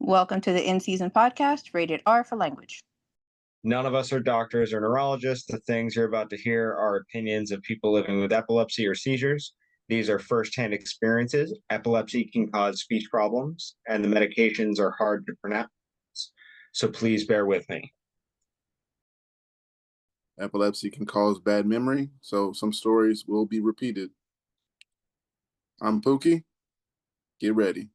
Welcome to the In Season podcast, rated R for language. None of us are doctors or neurologists. The things you're about to hear are opinions of people living with epilepsy or seizures. These are firsthand experiences. Epilepsy can cause speech problems, and the medications are hard to pronounce. So please bear with me. Epilepsy can cause bad memory, so some stories will be repeated. I'm Pookie. Get ready.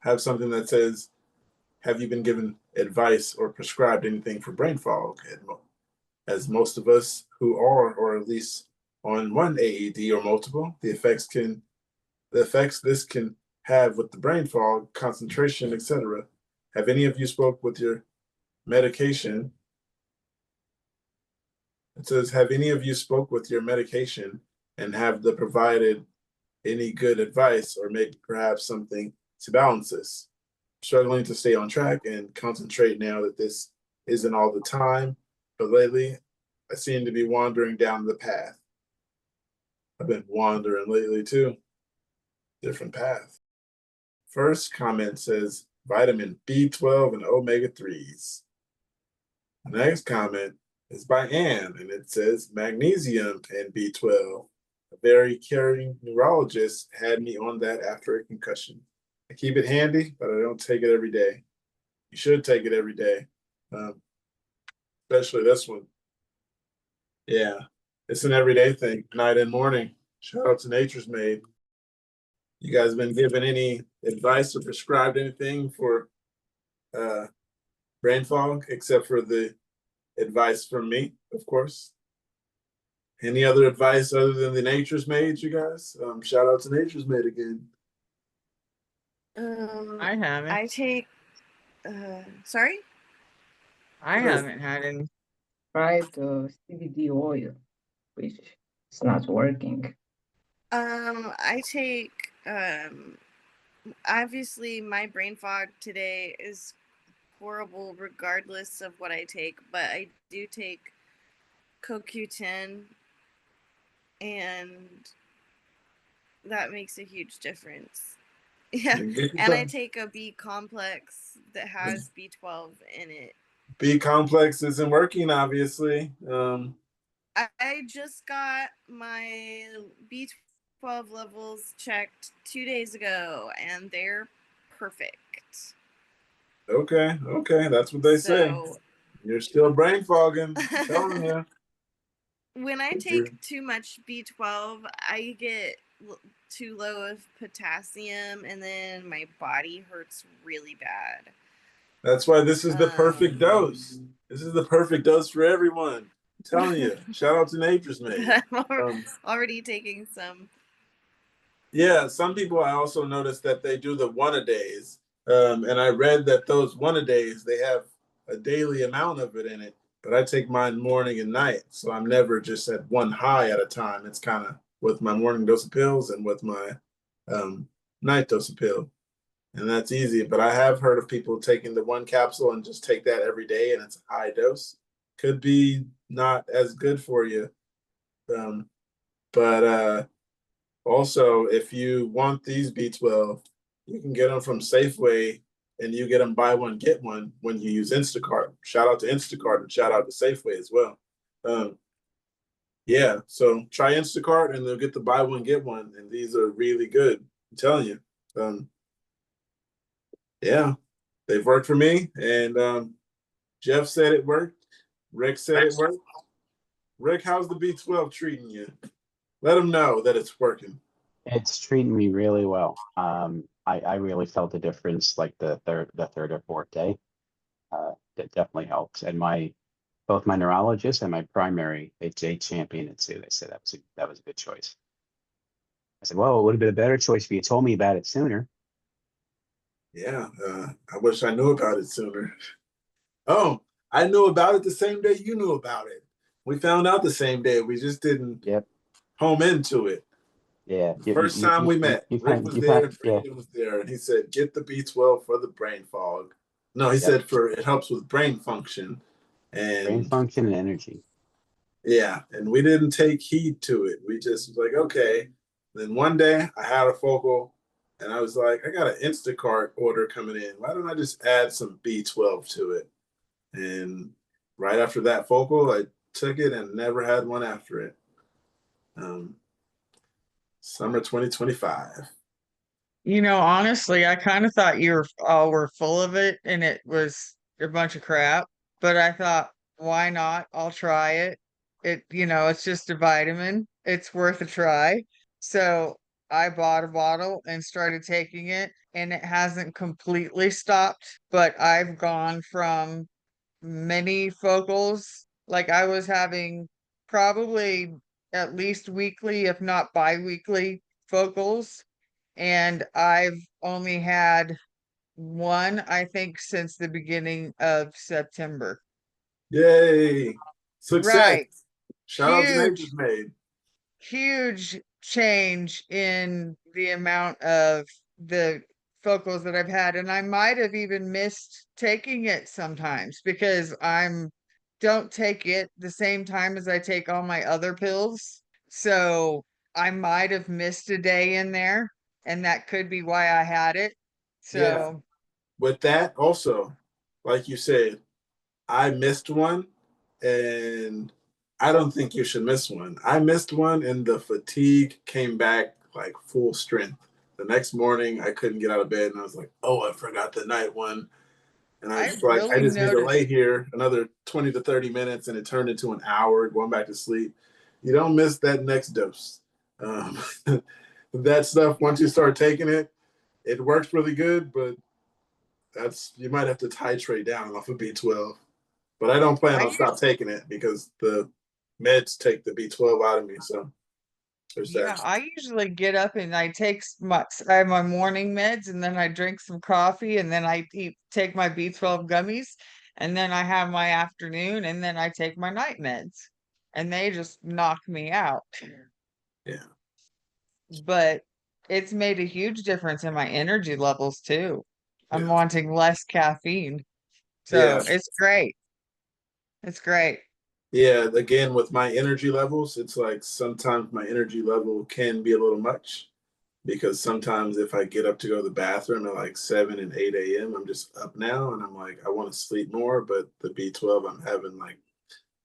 Have something that says, have you been given advice or prescribed anything for brain fog? As most of us who are, or at least on one AED or multiple, the effects this can have with the brain fog, concentration, etc. Have any of you spoke with your medication? It says, have any of you spoke with your medication and have they provided any good advice or maybe perhaps something to balance this? Struggling to stay on track and concentrate now that this isn't all the time, but lately I seem to be wandering down the path. I've been wandering lately too. Different path. First comment says vitamin B12 and omega-3s. The next comment is by Anne, and it says magnesium and B12. A very caring neurologist had me on that after a concussion. I keep it handy, but I don't take it every day. You should take it every day, especially this one. Yeah, it's an everyday thing, night and morning. Shout out to Nature's Made. You guys been given any advice or prescribed anything for brain fog, except for the advice from me, of course? Any other advice other than the Nature's Made, you guys? Shout out to Nature's Made again. I haven't. I take, sorry? I haven't had any. Tried CBD oil, which is not working. I take, obviously my brain fog today is horrible regardless of what I take, but I do take CoQ10 and that makes a huge difference. Yeah, and I take a B complex that has B12 in it. B complex isn't working, obviously. I just got my B12 levels checked 2 days ago, and they're perfect. Okay, that's what they say. You're still brain fogging. I'm telling you. When I take too much B12, I get too low of potassium, and then my body hurts really bad. That's why this is the perfect dose. This is the perfect dose for everyone. I'm telling you. Shout out to Nature's Made. I'm already taking some. Yeah, some people I also noticed that they do the one-a-days. And I read that those one-a-days, they have a daily amount of it in it. But I take mine morning and night. So I'm never just at one high at a time. It's kind of with my morning dose of pills and with my night dose of pill. And that's easy. But I have heard of people taking the one capsule and just take that every day, and it's a high dose. Could be not as good for you. But also, if you want these B12, you can get them from Safeway, and you get them buy one, get one when you use Instacart. Shout out to Instacart and shout out to Safeway as well. Yeah, so try Instacart and they'll get the buy one, get one. And these are really good. I'm telling you. Yeah, they've worked for me. And Jeff said it worked. Rick said it worked. Rick, how's the B12 treating you? Let them know that it's working. It's treating me really well. I really felt the difference like the third or fourth day. It definitely helps. And both my neurologist and my primary, they championed it too. They said that was a good choice. I said, well, it would have been a better choice if you told me about it sooner. Yeah, I wish I knew about it sooner. Oh, I knew about it the same day you knew about it. We found out the same day. We just didn't home into it. Yeah. First time we met, Rick was there, Brandon was there, and he said, get the B12 for the brain fog. No, he said it helps with brain function. And brain function and energy. Yeah, and we didn't take heed to it. We just was like, okay. Then one day I had a focal And I was like, I got an Instacart order coming in. Why don't I just add some B12 to it? And right after that focal, I took it and never had one after it. Summer 2025. Honestly, I kind of thought you all were full of it and it was a bunch of crap. But I thought, why not? I'll try it. It's just a vitamin. It's worth a try. So I bought a bottle and started taking it, and it hasn't completely stopped, but I've gone from many focals. Like I was having probably at least weekly, if not bi-weekly focals. And I've only had one, I think, since the beginning of September. Yay. Success. Right. Shout out to Huge, Nature's Made. huge change in the amount of the focals that I've had. And I might have even missed taking it sometimes because don't take it the same time as I take all my other pills. So I might have missed a day in there, and that could be why I had it. Yeah. So With that, also, like you said, I missed one, and I don't think you should miss one. I missed one, and the fatigue came back like full strength. The next morning, I couldn't get out of bed, and I was like, "Oh, I forgot the night one." And I I was like, "I really just need to lay noticed. here another 20 to 30 minutes," and it turned into an hour going back to sleep. You don't miss that next dose. Um, that stuff, once you start taking it, it works really good, but you might have to titrate down off of B12. But I don't plan I on stop taking it because the meds take the B12 out of me. So there's Yeah, that. I usually get up and I have my morning meds, and then I drink some coffee, and then take my B12 gummies, and then I have my afternoon, and then I take my night meds, and they just knock me out. Yeah. But it's made a huge difference in my energy levels too. I'm Yeah. wanting less caffeine. Yeah. So it's great. It's great. Yeah. Again, with my energy levels, it's like sometimes my energy level can be a little much because sometimes if I get up to go to the bathroom at like 7 and 8 a.m., I'm just up now and I'm like, I want to sleep more. But the B12, I'm having like,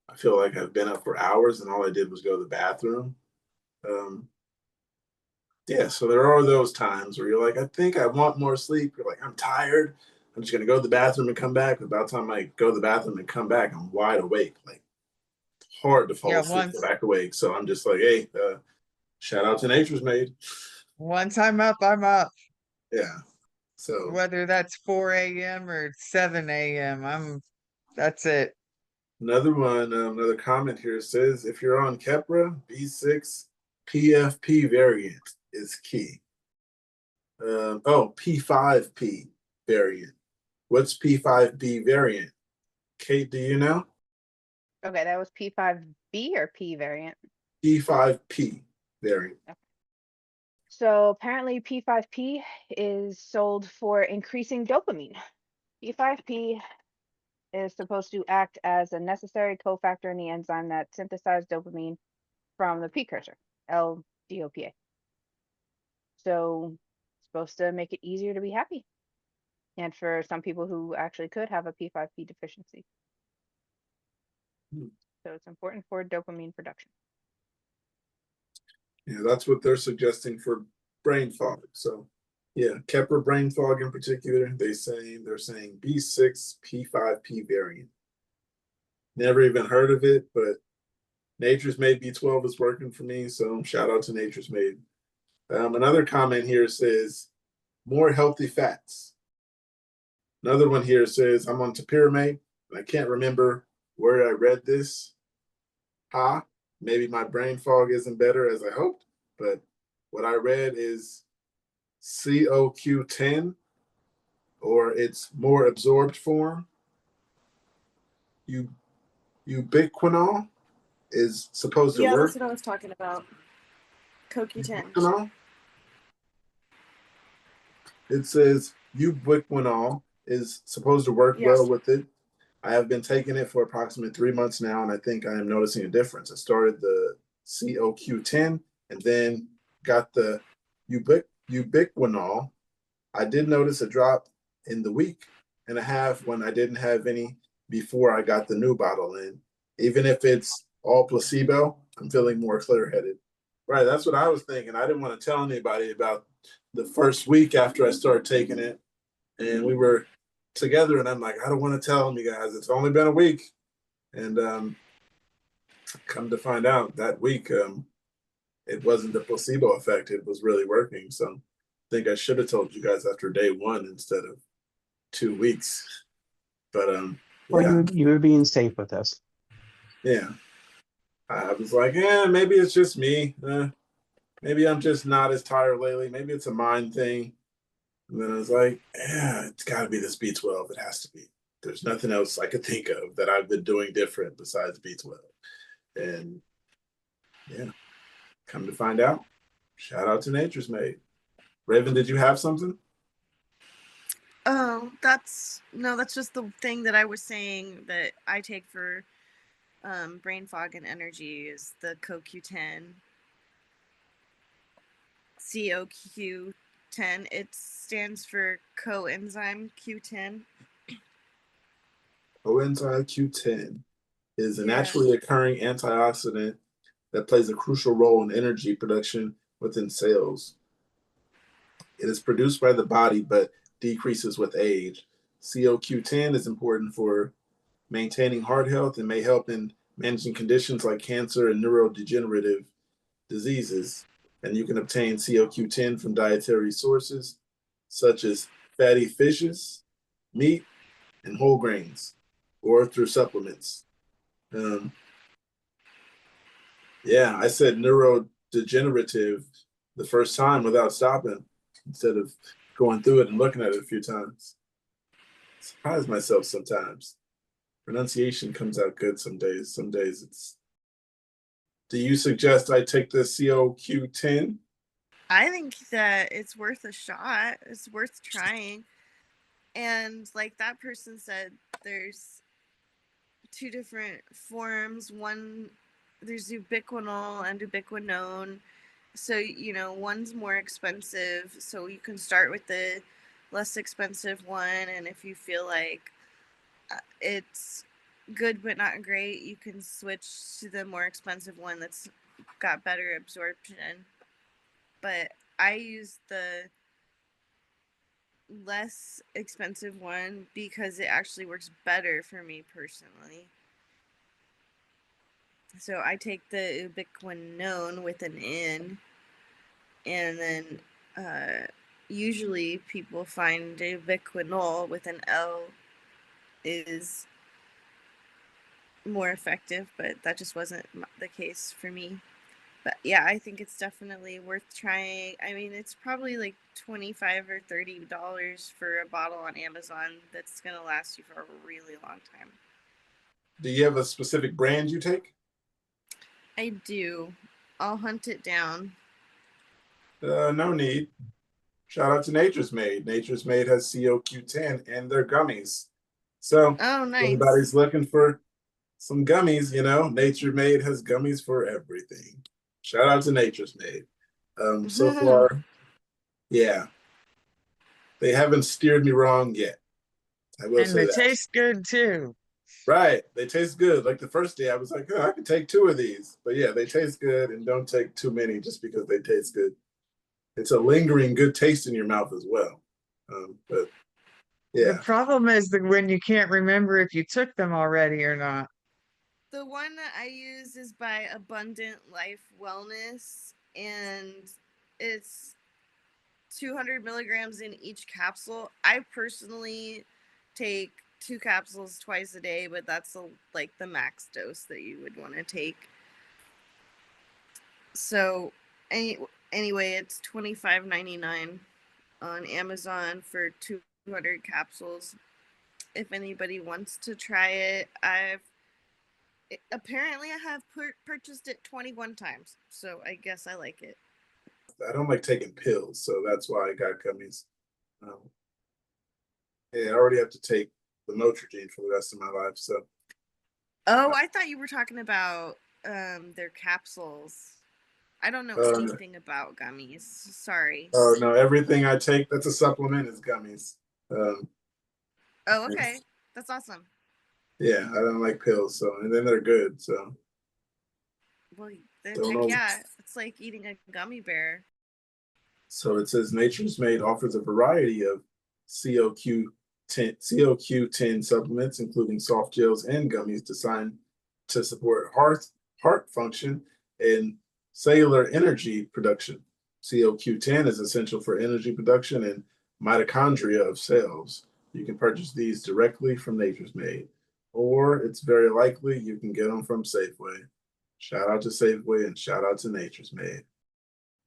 I feel like I've been up for hours and all I did was go to the bathroom. Um, Yeah, so there are those times where you're like, I think I want more sleep. You're like, I'm tired. I'm just gonna go to the bathroom and come back. About the time I go to the bathroom and come back, I'm wide awake. Like hard to fall Yeah, asleep, go back awake. So I'm just like, hey, shout out to Nature's Made. once I'm up, I'm up. Yeah. So Whether that's 4 a.m. or 7 a.m. That's it. another one, another comment here says, if you're on Kepra, B6 PFP variant is key. P5P variant. What's P5B variant? Kate, do you know? Okay, that was P5B or P variant. P5P variant. So apparently P5P is sold for increasing dopamine. P5P is supposed to act as a necessary cofactor in the enzyme that synthesizes dopamine from the precursor, L-DOPA. So it's supposed to make it easier to be happy. And for some people who actually could have a P5P deficiency. So it's important for dopamine production. Yeah, that's what they're suggesting for brain fog. So yeah, Kepler brain fog in particular, they're saying B6 P5P variant. Never even heard of it, but Nature's Made B12 is working for me. So shout out to Nature's Made. Another comment here says more healthy fats. Another one here says I'm on topiramate, and I can't remember where I read this. Maybe my brain fog isn't better as I hoped, but what I read is COQ10, or its more absorbed form. Ubiquinol is supposed to Yeah, work. that's what I was talking about. CoQ10. Ubiquinol. It says ubiquinol is supposed to work well Yes. with it. I have been taking it for approximately 3 months now, and I think I am noticing a difference. I started the COQ10 and then got the ubiquinol, I did notice a drop in the week and a half when I didn't have any before I got the new bottle in. Even if it's all placebo, I'm feeling more clear-headed. Right, that's what I was thinking. I didn't want to tell anybody about the first week after I started taking it. And we were together, and I'm like, I don't want to tell them, you guys. It's only been a week. And come to find out that week, it wasn't the placebo effect. It was really working. So I think I should have told you guys after day one instead of 2 weeks. But Well, yeah, you were being safe with us. yeah. I was like, maybe it's just me. Maybe I'm just not as tired lately. Maybe it's a mind thing. And then I was like, yeah, it's got to be this B12. It has to be. There's nothing else I could think of that I've been doing different besides B12. And yeah, come to find out, shout out to Nature's Made. Raven, did you have something? Oh, that's just the thing that I was saying that I take for brain fog and energy is the CoQ10. CoQ10. It stands for coenzyme Q10. Coenzyme Q10 is a Yeah. naturally occurring antioxidant that plays a crucial role in energy production within cells. It is produced by the body but decreases with age. CoQ10 is important for maintaining heart health and may help in managing conditions like cancer and neurodegenerative diseases. And you can obtain CoQ10 from dietary sources such as fatty fishes, meat, and whole grains, or through supplements. Yeah, I said neurodegenerative the first time without stopping instead of going through it and looking at it a few times. I surprise myself sometimes. Pronunciation comes out good some days. Some days it's. Do you suggest I take the CoQ10? I think that it's worth a shot. It's worth trying. And like that person said, there's 2 different forms. One, there's ubiquinol and ubiquinone. So, one's more expensive. So you can start with the less expensive one. And if you feel like it's good but not great, you can switch to the more expensive one that's got better absorption. But I use the less expensive one because it actually works better for me personally. So I take the ubiquinone with an N, and then usually people find ubiquinol with an L is more effective, but that just wasn't the case for me. But yeah, I think it's definitely worth trying. I mean, it's probably like $25 or $30 for a bottle on Amazon that's gonna last you for a really long time. Do you have a specific brand you take? I do. I'll hunt it down. No need. Shout out to Nature's Made. Nature's Made has CoQ10 and their gummies. So Oh, if nice. anybody's looking for some gummies, Nature Made has gummies for everything. Shout out to Nature's Made. So far, yeah, they haven't steered me wrong yet. I will And say they that. taste good too. Right, they taste good. Like the first day, I was like, I could take 2 of these, but yeah, they taste good, and don't take too many just because they taste good. It's a lingering good taste in your mouth as well. But The yeah, problem is that when you can't remember if you took them already or not. The one that I use is by Abundant Life Wellness, and it's 200 milligrams in each capsule. I personally take 2 capsules twice a day, but that's like the max dose that you would want to take. So anyway, it's $25.99 on Amazon for 200 capsules. If anybody wants to try it, apparently I have purchased it 21 times, so I guess I like it. I don't like taking pills, so that's why I got gummies. Yeah, I already have to take the Motrigine for the rest of my life. So. Oh, I thought you were talking about their capsules. I don't know Uh, anything about gummies. Sorry. Oh no, everything I take that's a supplement is gummies. Um, Oh, okay. That's awesome. yeah, I don't like pills, so and then they're good. So Well, then don't heck know. yeah. It's like eating a gummy bear. So it says Nature's Made offers a variety of COQ10 supplements, including soft gels and gummies designed to support heart function and cellular energy production. COQ10 is essential for energy production and mitochondria of cells. You can purchase these directly from Nature's Made, or it's very likely you can get them from Safeway. Shout out to Safeway and shout out to Nature's Made.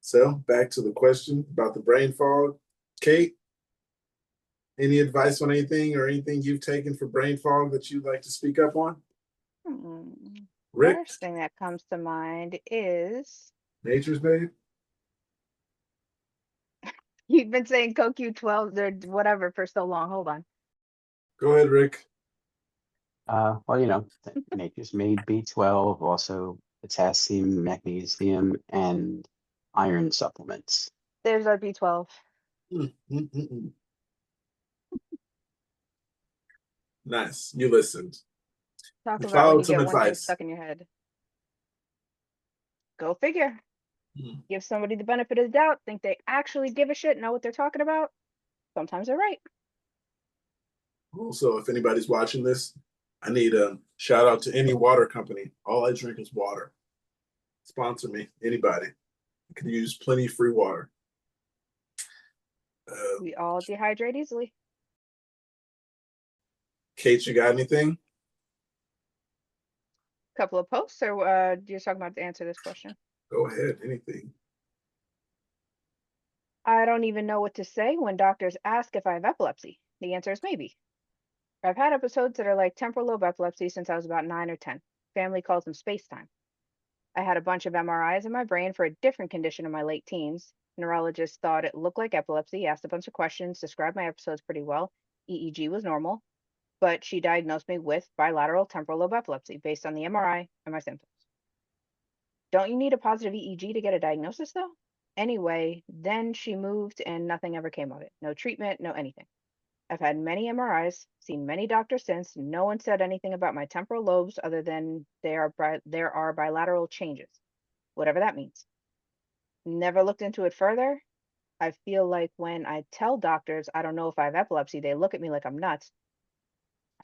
So back to the question about the brain fog. Kate, any advice on anything or anything you've taken for brain fog that you'd like to speak up on? Rick, First thing that comes to mind is Nature's Made. you've been saying CoQ12 or whatever for so long. Hold on. Go ahead, Rick. Well, you know, Nature's Made B12, also potassium, magnesium, and iron supplements. There's our B12. Nice. You listened. Talk You about when followed you some get one thing advice. stuck in your head. Go figure. Hmm. Give somebody the benefit of the doubt, think they actually give a shit, know what they're talking about. Sometimes they're right. Also, if anybody's watching this, I need a shout out to any water company. All I drink is water. Sponsor me, anybody. I could use plenty of free water. We all dehydrate easily. Kate, you got anything? Couple of posts, or you're talking about to answer this question? Go ahead, anything. I don't even know what to say when doctors ask if I have epilepsy. The answer is maybe. I've had episodes that are like temporal lobe epilepsy since I was about 9 or 10. Family calls them space time. I had a bunch of MRIs in my brain for a different condition in my late teens. Neurologist thought it looked like epilepsy, asked a bunch of questions, described my episodes pretty well. EEG was normal, but she diagnosed me with bilateral temporal lobe epilepsy based on the MRI and my symptoms. Don't you need a positive EEG to get a diagnosis though? Anyway, then she moved and nothing ever came of it. No treatment, no anything. I've had many MRIs, seen many doctors since. No one said anything about my temporal lobes other than there are bilateral changes, whatever that means. Never looked into it further. I feel like when I tell doctors I don't know if I have epilepsy, they look at me like I'm nuts.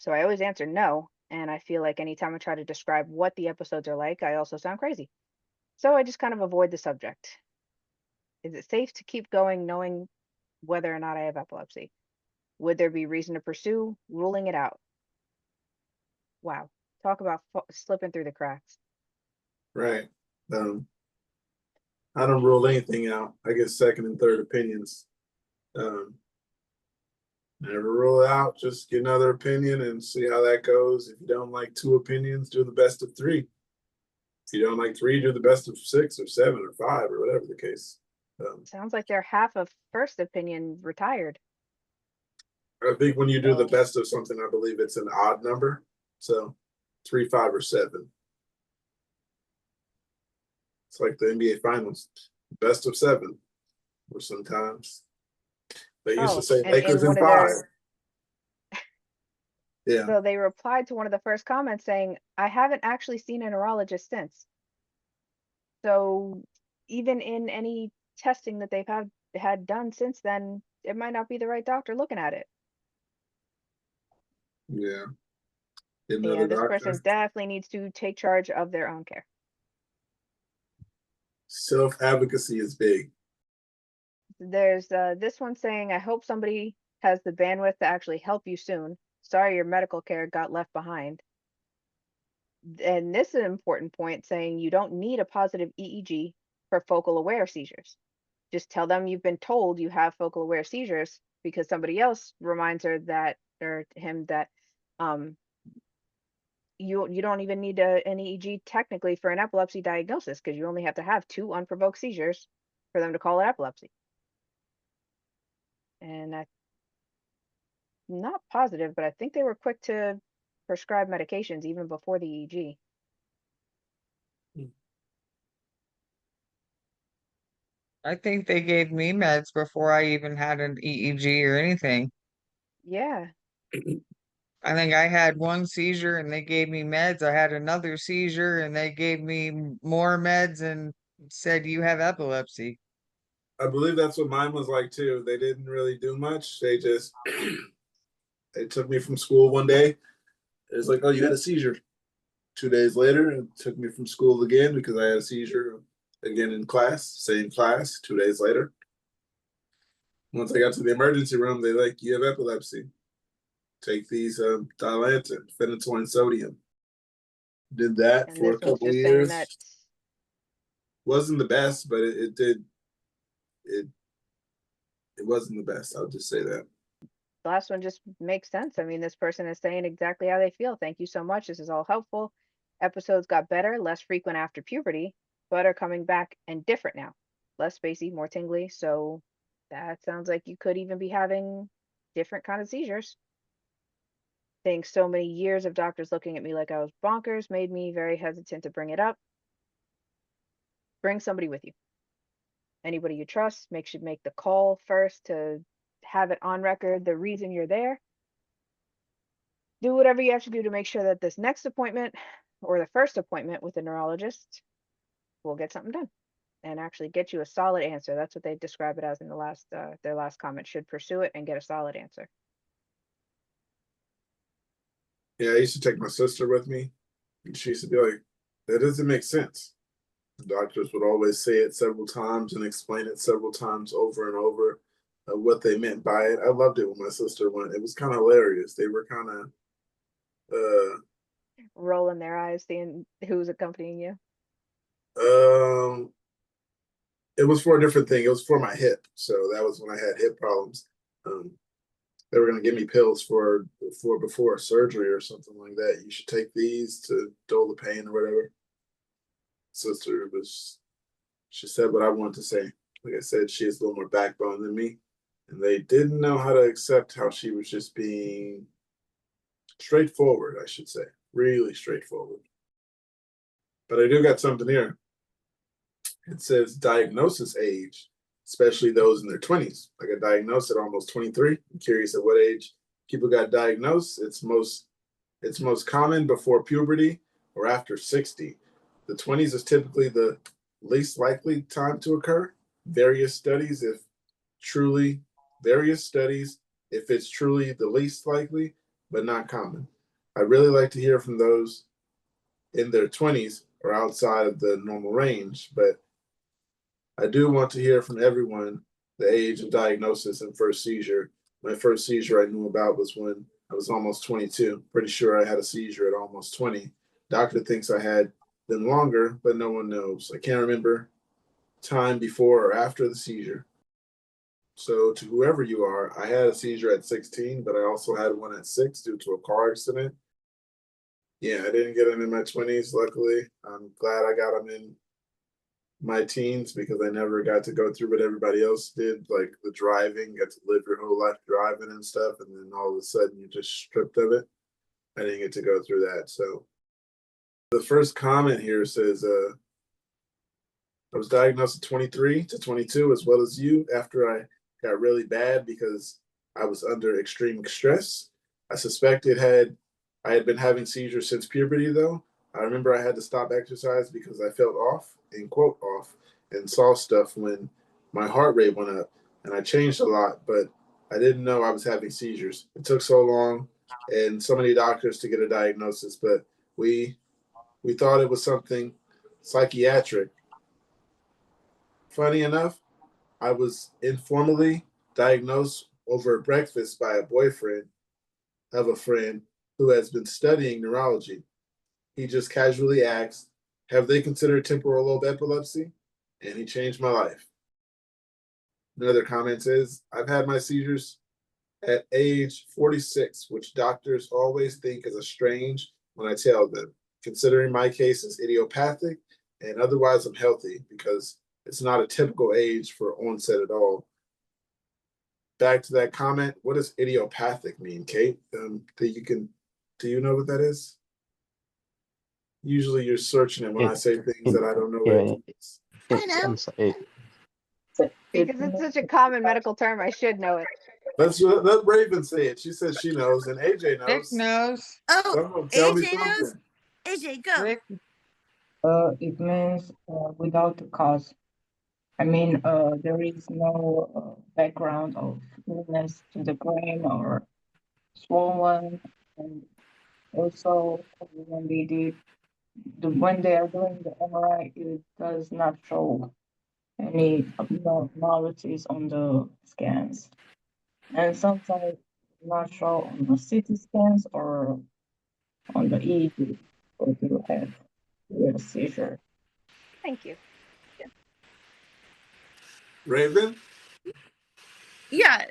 So I always answer no. And I feel like anytime I try to describe what the episodes are like, I also sound crazy. So I just kind of avoid the subject. Is it safe to keep going knowing whether or not I have epilepsy? Would there be reason to pursue ruling it out? Wow. Talk about slipping through the cracks. Right. I don't rule anything out. I get second and third opinions. Never rule it out. Just get another opinion and see how that goes. If you don't like two opinions, do the best of three. If you don't like three, do the best of 6 or 7 or 5 or whatever the case. Sounds like they're half of first opinion retired. I think when you do the best of something, I believe it's an odd number. So 3, 5, or 7. It's like the NBA Finals, best of 7, or sometimes they used to say and Lakers in in one of 5. their Yeah. So they replied to one of the first comments saying, I haven't actually seen a neurologist since. So even in any testing that they've had done since then, it might not be the right doctor looking at it. Yeah. Get Yeah, another this doctor. person definitely needs to take charge of their own care. Self-advocacy is big. There's this one saying, I hope somebody has the bandwidth to actually help you soon. Sorry your medical care got left behind. And this is an important point, saying you don't need a positive EEG for focal aware seizures. Just tell them you've been told you have focal aware seizures because somebody else reminds her that, or him that, you don't even need an EEG technically for an epilepsy diagnosis because you only have to have 2 unprovoked seizures for them to call it epilepsy. And I'm not positive, but I think they were quick to prescribe medications even before the EEG. I think they gave me meds before I even had an EEG or anything. Yeah. I think I had one seizure and they gave me meds. I had another seizure and they gave me more meds and said you have epilepsy. I believe that's what mine was like too. They didn't really do much. They just they took me from school one day. It was like, oh, you had a seizure. 2 days later, it took me from school again because I had a seizure again in class, same class. 2 days later, once I got to the emergency room, they like, you have epilepsy. Take these Dilantin, phenytoin sodium. Did that And for a this one's couple of just saying years. that Wasn't the best, but it did it it wasn't the best. I'll just say that. the last one just makes sense. I mean, this person is saying exactly how they feel. Thank you so much. This is all helpful. Episodes got better, less frequent after puberty, but are coming back and different now. Less spacey, more tingly. So that sounds like you could even be having different kind of seizures. Think so many years of doctors looking at me like I was bonkers made me very hesitant to bring it up. Bring somebody with you. Anybody you trust. Make the call first to have it on record the reason you're there. Do whatever you have to do to make sure that this next appointment or the first appointment with a neurologist will get something done and actually get you a solid answer. That's what they describe it as in the last their last comment. Should pursue it and get a solid answer. Yeah, I used to take my sister with me, and she used to be like, "That doesn't make sense." The doctors would always say it several times and explain it several times over and over what they meant by it. I loved it when my sister went. It was kind of hilarious. They were kind of Rolling their eyes, seeing who's accompanying you. um it was for a different thing. It was for my hip. So that was when I had hip problems. Um, they were going to give me pills for before surgery or something like that. You should take these to dull the pain or whatever. Sister was, she said what I wanted to say. Like I said, she has a little more backbone than me, and they didn't know how to accept how she was just being straightforward. I should say, really straightforward. But I do got something here. It says diagnosis age, especially those in their 20s. I got diagnosed at almost 23. I'm curious at what age people got diagnosed. It's most common before puberty or after 60. The 20s is typically the least likely time to occur. Various studies, truly, if it's truly the least likely, but not common. I'd really like to hear from those in their 20s or outside of the normal range, but I do want to hear from everyone the age of diagnosis and first seizure. My first seizure I knew about was when I was almost 22. Pretty sure I had a seizure at almost 20. Doctor thinks I had them longer, but no one knows. I can't remember time before or after the seizure. So to whoever you are, I had a seizure at 16, but I also had one at 6 due to a car accident. Yeah, I didn't get them in my 20s, luckily. I'm glad I got them in my teens because I never got to go through what everybody else did, like the driving, got to live your whole life driving and stuff, and then all of a sudden you're just stripped of it. I didn't get to go through that. So the first comment here says, I was diagnosed at 23 to 22 as well as you after I got really bad because I was under extreme stress. I suspected I had been having seizures since puberty though. I remember I had to stop exercise because I felt off, in quote off, and saw stuff when my heart rate went up. And I changed a lot, but I didn't know I was having seizures. It took so long and so many doctors to get a diagnosis, but we thought it was something psychiatric. Funny enough, I was informally diagnosed over breakfast by a boyfriend of a friend who has been studying neurology. He just casually asked, have they considered temporal lobe epilepsy? And he changed my life. Another comment is, I've had my seizures at age 46, which doctors always think is a strange when I tell them. Considering my case is idiopathic and otherwise I'm healthy because it's not a typical age for onset at all. Back to that comment, what does idiopathic mean, Kate? Do you know what that is? Usually you're searching it when I say things that I don't know what it means. I know. So it Because it's means such a common medical term, I should know it. Let Raven say it. She says she knows, and AJ Nick knows. knows. Oh, Someone tell me AJ knows. something. AJ, go. Rick, it means without the cause. I mean, there is no background of illness to the brain or swollen, and also when when they are doing the MRI, it does not show any abnormalities on the scans, and sometimes not show on the CT scans or on the EEG, or you have a seizure. Thank you. Raven? Yeah,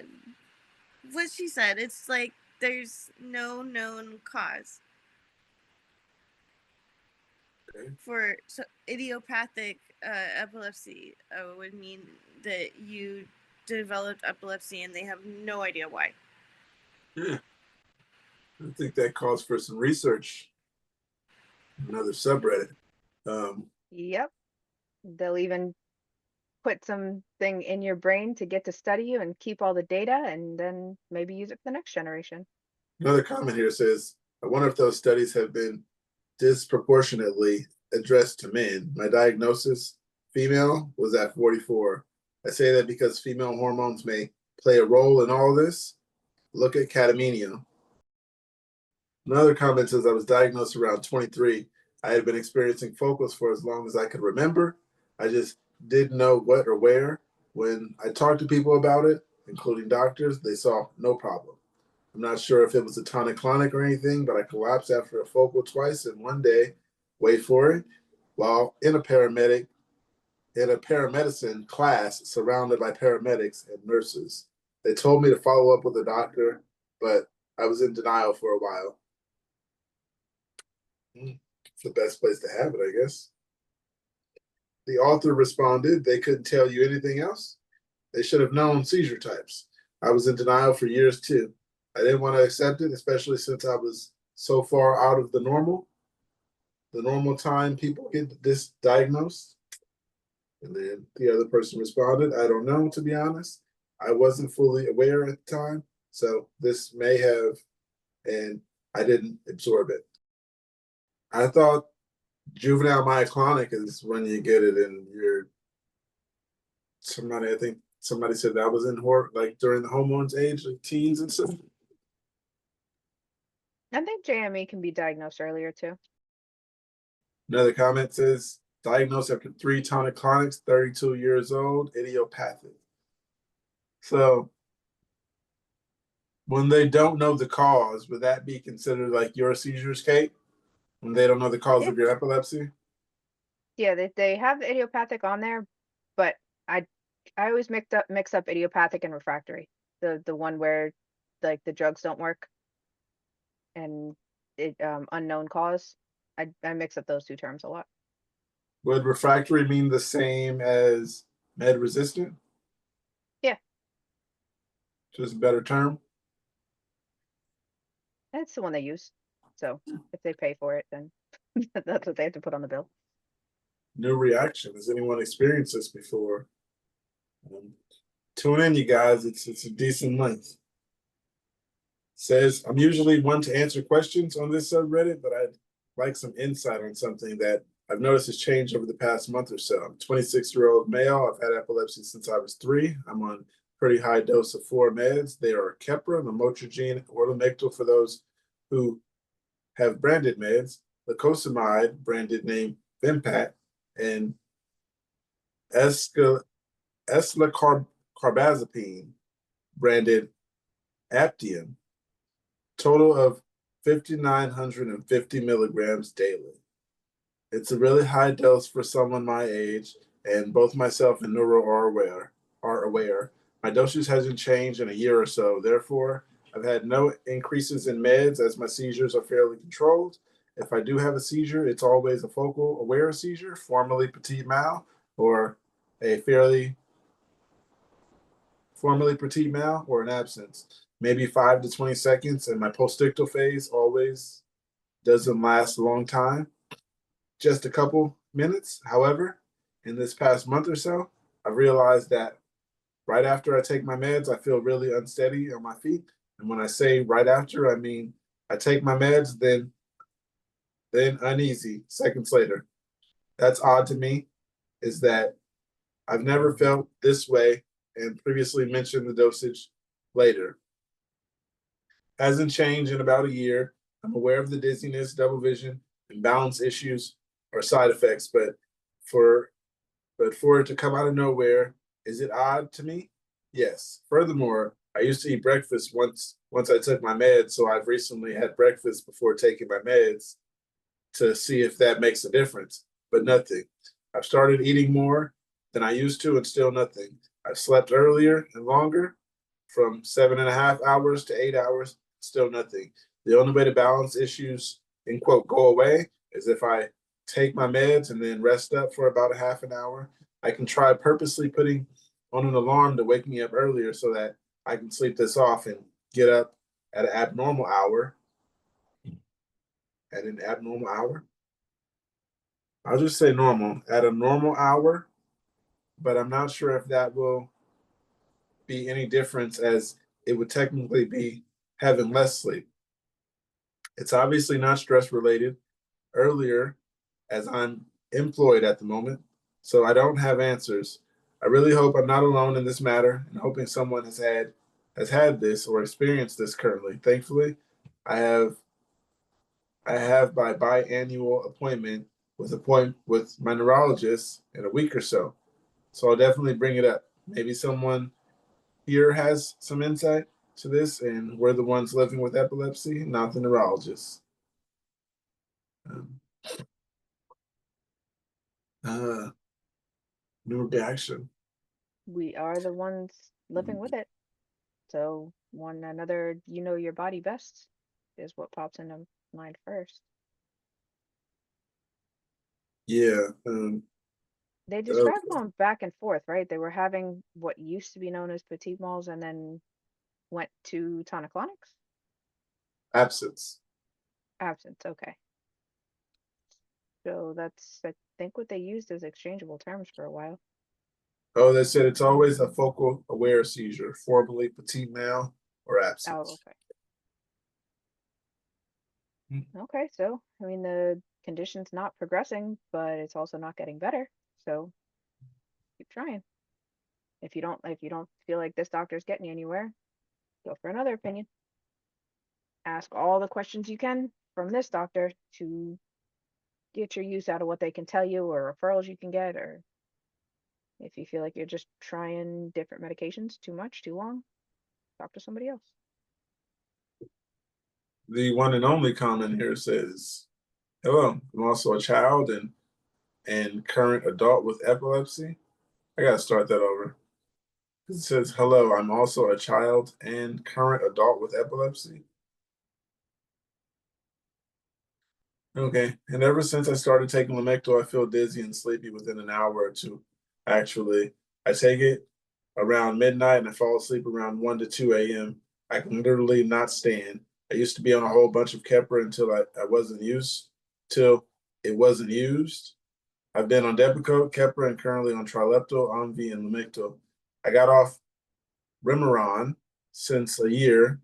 what she said. It's like there's no known cause Okay. for idiopathic epilepsy. Would mean that you developed epilepsy and they have no idea why. Yeah. I think that calls for some research. Another subreddit. Yep. They'll even put something in your brain to get to study you and keep all the data and then maybe use it for the next generation. Another comment here says, I wonder if those studies have been disproportionately addressed to men. My diagnosis, female, was at 44. I say that because female hormones may play a role in all this. Look at catamenia. Another comment says I was diagnosed around 23. I had been experiencing focals for as long as I could remember. I just didn't know what or where. When I talked to people about it, including doctors, they saw no problem. I'm not sure if it was a tonic-clonic or anything, but I collapsed after a focal twice in one day. Wait for it. While in a paramedicine class surrounded by paramedics and nurses. They told me to follow up with a doctor, but I was in denial for a while. It's the best place to have it, I guess. The author responded, they couldn't tell you anything else. They should have known seizure types. I was in denial for years too. I didn't want to accept it, especially since I was so far out of the normal time people get this diagnosed. And then the other person responded, I don't know, to be honest. I wasn't fully aware at the time, so this may have, and I didn't absorb it. I thought juvenile myoclonic is when you get it and you're I think somebody said that was in like during the hormones age, like teens and stuff. I think JME can be diagnosed earlier too. Another comment says diagnosed after 3 tonic-clonics, 32 years old, idiopathic. So when they don't know the cause, would that be considered like your seizures, Kate? When they don't know the cause of your epilepsy? Yeah, they have the idiopathic on there, but I always mix up idiopathic and refractory. The one where like the drugs don't work and it unknown cause. I mix up those two terms a lot. Would refractory mean the same as med resistant? Yeah. Just a better term? That's the one they use. So if they pay for it, then that's what they have to put on the bill. New reaction. Has anyone experienced this before? Tune in, you guys. It's a decent length. Says, I'm usually one to answer questions on this subreddit, but I'd like some insight on something that I've noticed has changed over the past month or so. I'm a 26-year-old male. I've had epilepsy since I was 3. I'm on pretty high dose of 4 meds. They are Keppra, lamotrigine, or Lamictal for those who have branded meds, lacosamide, branded name Vimpat, and eslicarbazepine, branded Aptium. Total of 5,950 milligrams daily. It's a really high dose for someone my age, and both myself and Neuro are aware. My dosage hasn't changed in a year or so. Therefore, I've had no increases in meds as my seizures are fairly controlled. If I do have a seizure, it's always a focal aware seizure, formerly petit mal, or a formerly petit mal, or an absence. Maybe 5 to 20 seconds, and my postictal phase always doesn't last a long time, just a couple minutes. However, in this past month or so, I've realized that right after I take my meds, I feel really unsteady on my feet. And when I say right after, I mean I take my meds, then uneasy seconds later. That's odd to me, is that I've never felt this way and previously mentioned the dosage later. Hasn't changed in about a year. I'm aware of the dizziness, double vision, and balance issues or side effects, for for it to come out of nowhere, is it odd to me? Yes. Furthermore, I used to eat breakfast once I took my meds, so I've recently had breakfast before taking my meds to see if that makes a difference, but nothing. I've started eating more than I used to and still nothing. I've slept earlier and longer, from 7.5 hours to 8 hours, still nothing. The only way to balance issues, in quote, go away is if I take my meds and then rest up for about a half an hour. I can try purposely putting on an alarm to wake me up earlier so that I can sleep this off and get up at an abnormal hour. At an abnormal hour? I'll just say normal. At a normal hour, but I'm not sure if that will be any difference, as it would technically be having less sleep. It's obviously not stress related. Earlier, as I'm employed at the moment, so I don't have answers. I really hope I'm not alone in this matter, and hoping someone has had this or experienced this currently. Thankfully, I have my biannual appointment with my neurologist in a week or so. So I'll definitely bring it up. Maybe someone here has some insight to this, and we're the ones living with epilepsy, not the neurologist. New reaction. We are the ones living with it. So one another, you know your body best is what pops into mind first. Yeah. They described going back and forth, right? They were having what used to be known as petit malls and then went to tonic-clonics? Absence. Absence, okay. So that's, I think, what they used as exchangeable terms for a while. Oh, they said it's always a focal aware seizure, formerly petit mal or absence. Oh, okay. Okay, so I mean the condition's not progressing, but it's also not getting better. So keep trying. If you don't feel like this doctor's getting you anywhere, go for another opinion. Ask all the questions you can from this doctor to get your use out of what they can tell you or referrals you can get, or if you feel like you're just trying different medications too much, too long, talk to somebody else. The one and only comment here says, "Hello, I'm also a child and current adult with epilepsy." I gotta start that over. It says, "Hello, I'm also a child and current adult with epilepsy." Okay, and ever since I started taking Lamictal, I feel dizzy and sleepy within an hour or two. Actually, I take it around midnight and I fall asleep around 1 to 2 a.m. I can literally not stand. I used to be on a whole bunch of Keppra until I wasn't used, till it wasn't used. I've been on Depakote, Keppra, and currently on Trileptal, Omvi, and Lamictal. I got off Remeron since a year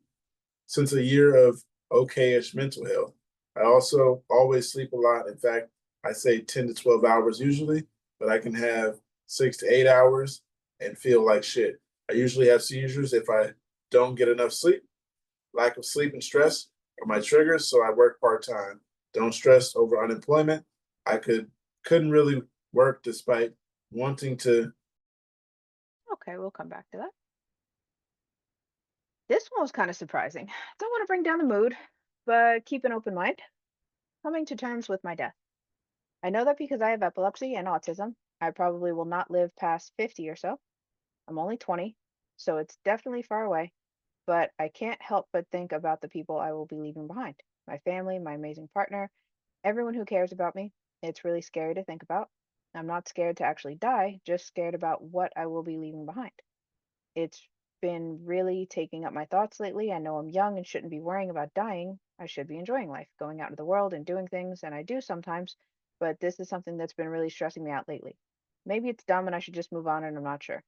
of okay-ish mental health. I also always sleep a lot. In fact, I say 10 to 12 hours usually, but I can have 6 to 8 hours and feel like shit. I usually have seizures if I don't get enough sleep. Lack of sleep and stress are my triggers, so I work part-time. Don't stress over unemployment. I couldn't really work despite wanting to. Okay, we'll come back to that. This one was kind of surprising. Don't want to bring down the mood, but keep an open mind. Coming to terms with my death. I know that because I have epilepsy and autism, I probably will not live past 50 or so. I'm only 20, so it's definitely far away, but I can't help but think about the people I will be leaving behind. My family, my amazing partner, everyone who cares about me. It's really scary to think about. I'm not scared to actually die, just scared about what I will be leaving behind. It's been really taking up my thoughts lately. I know I'm young and shouldn't be worrying about dying. I should be enjoying life, going out into the world and doing things, and I do sometimes, but this is something that's been really stressing me out lately. maybe it's dumb and I should just move on, and I'm not sure.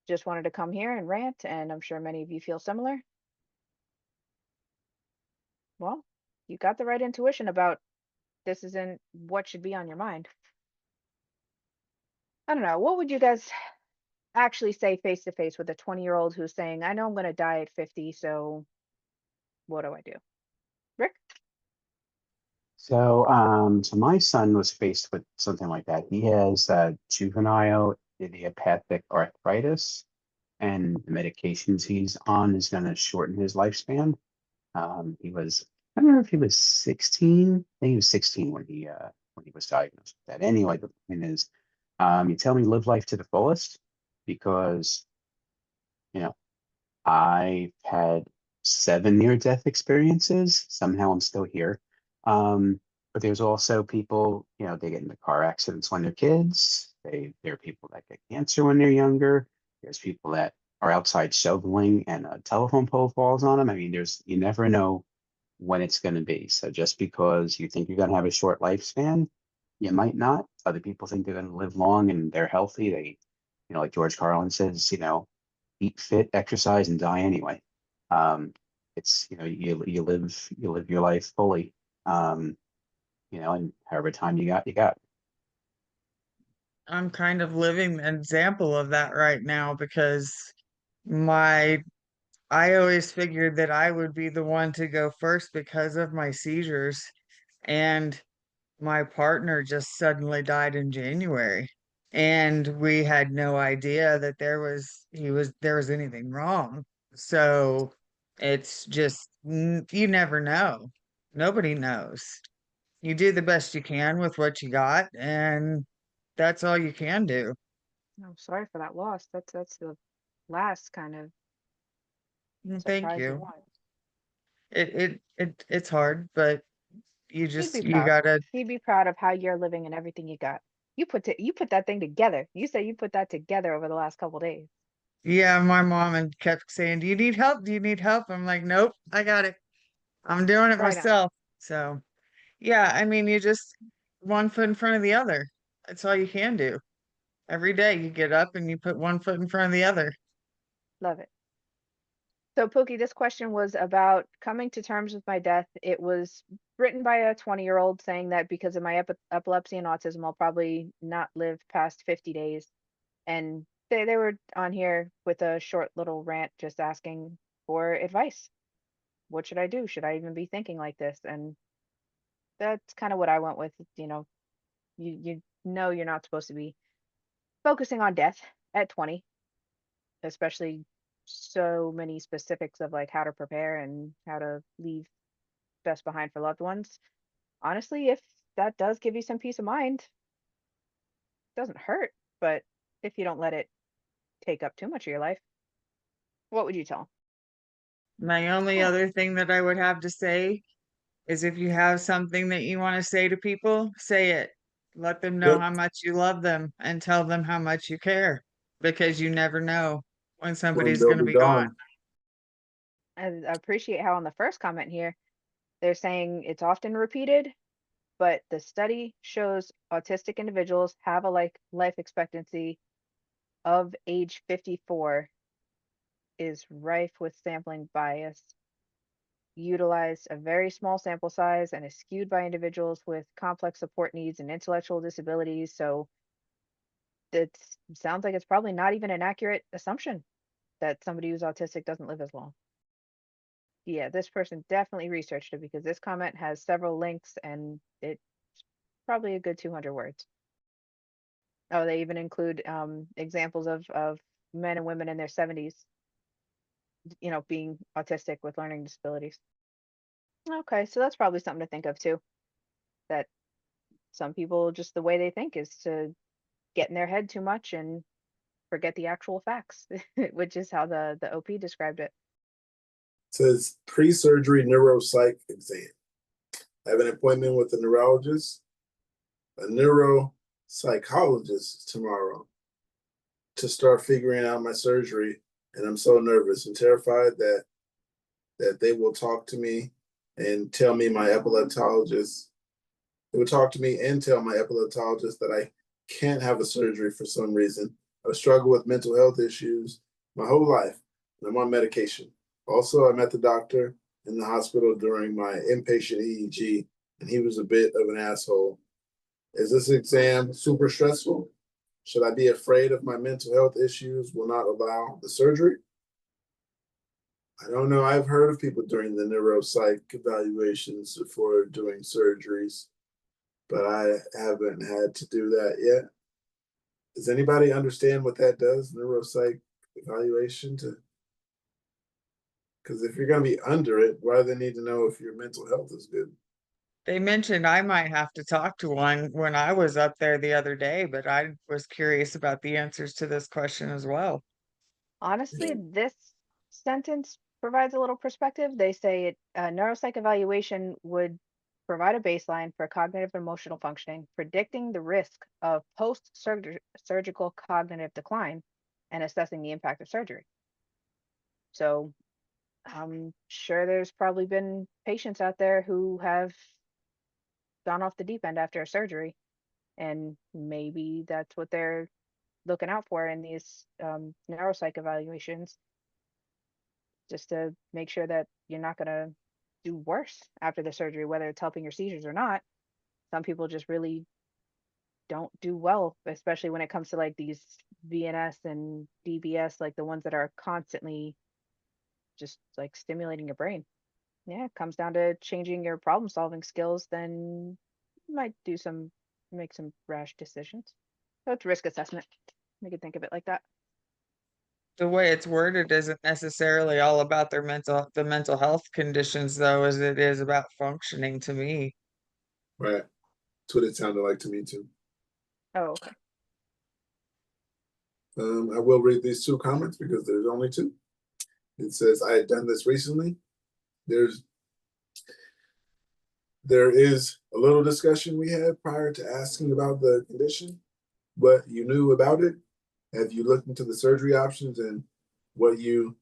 Just wanted to come here and rant, and I'm sure many of you feel similar. Well, you got the right intuition about this isn't what should be on your mind. I don't know. What would you guys actually say face to face with a 20-year-old who's saying, I know I'm going to die at 50, so what do I do? Rick? So my son was faced with something like that. He has juvenile idiopathic arthritis, and the medications he's on is going to shorten his lifespan. I don't know if he was 16. I think he was 16 when he was diagnosed with that. Anyway, the point is, you tell me live life to the fullest, because you know I've had 7 near-death experiences. Somehow I'm still here. But there's also people, they get into car accidents when they're kids. There are people that get cancer when they're younger. There's people that are outside shoveling and a telephone pole falls on them. I mean, you never know when it's going to be. So just because you think you're going to have a short lifespan, you might not. Other people think they're going to live long and they're healthy. Like George Carlin says, eat fit, exercise, and die anyway. It's you live your life fully. And however time you got, you got. I'm kind of living an example of that right now because my I always figured that I would be the one to go first because of my seizures, and my partner just suddenly died in January, and we had no idea that there was anything wrong. So it's just you never know. Nobody knows. You do the best you can with what you got, and that's all you can do. I'm sorry for that loss. That's the last kind of Thank surprising you. one. It's hard, but He'd be you proud. gotta. He'd be proud of how you're living and everything you got. You put that thing together. You say you put that together over the last couple days. Yeah, my mom and kept saying, "Do you need help? Do you need help?" I'm like, "Nope, I got it. I'm doing it Right on. myself." So, yeah, I mean, you just one foot in front of the other. That's all you can do. Every day you get up and you put one foot in front of the other. Love it. So, Pookie, this question was about coming to terms with my death. It was written by a 20-year-old saying that because of my epilepsy and autism, I'll probably not live past 50 days. And they were on here with a short little rant just asking for advice. What should I do? Should I even be thinking like this? And that's kind of what I went with. You know you're not supposed to be focusing on death at 20, especially so many specifics of like how to prepare and how to leave best behind for loved ones. Honestly, if that does give you some peace of mind, it doesn't hurt, but if you don't let it take up too much of your life, what would you tell 'em? My only other thing that I would have to say is if you have something that you want to say to people, say it. Let them know Yep. how much you love them and tell them how much you care, because you never know when When somebody's they'll going to be be gone. gone. I appreciate how on the first comment here, they're saying it's often repeated, but the study shows autistic individuals have a life expectancy of age 54 is rife with sampling bias, utilized a very small sample size, and is skewed by individuals with complex support needs and intellectual disabilities. So it sounds like it's probably not even an accurate assumption that somebody who's autistic doesn't live as long. Yeah, this person definitely researched it because this comment has several links and it's probably a good 200 words. Oh, they even include examples of men and women in their 70s, being autistic with learning disabilities. Okay, so that's probably something to think of too. That some people just the way they think is to get in their head too much and forget the actual facts, which is how the OP described it. It says pre-surgery neuropsych exam. I have an appointment with a neurologist, a neuropsychologist tomorrow to start figuring out my surgery. And I'm so nervous and terrified that they will talk to me and tell me my epileptologist. They would talk to me and tell my epileptologist that I can't have a surgery for some reason. I've struggled with mental health issues my whole life, and I'm on medication. Also, I met the doctor in the hospital during my inpatient EEG, and he was a bit of an asshole. Is this exam super stressful? Should I be afraid of my mental health issues will not allow the surgery? I don't know. I've heard of people during the neuropsych evaluations before doing surgeries, but I haven't had to do that yet. Does anybody understand what that does, neuropsych evaluation? Because if you're going to be under it, why do they need to know if your mental health is good? They mentioned I might have to talk to one when I was up there the other day, but I was curious about the answers to this question as well. Honestly, this sentence provides a little perspective. They say neuropsych evaluation would provide a baseline for cognitive and emotional functioning, predicting the risk of post-surgical cognitive decline, and assessing the impact of surgery. So I'm sure there's probably been patients out there who have gone off the deep end after a surgery, and maybe that's what they're looking out for in these neuropsych evaluations, just to make sure that you're not going to do worse after the surgery, whether it's helping your seizures or not. Some people just really don't do well, especially when it comes to like these VNS and DBS, like the ones that are constantly just like stimulating your brain. Yeah, it comes down to changing your problem solving skills, then you might make some rash decisions. So it's risk assessment. You could think of it like that. The way it's worded isn't necessarily all about the mental health conditions though, as it is about functioning to me. Right. That's what it sounded like to me too. Oh, okay. I will read these two comments because there's only two. It says, I had done this recently. There is a little discussion we had prior to asking about the condition, what you knew about it. Have you looked into the surgery options and what you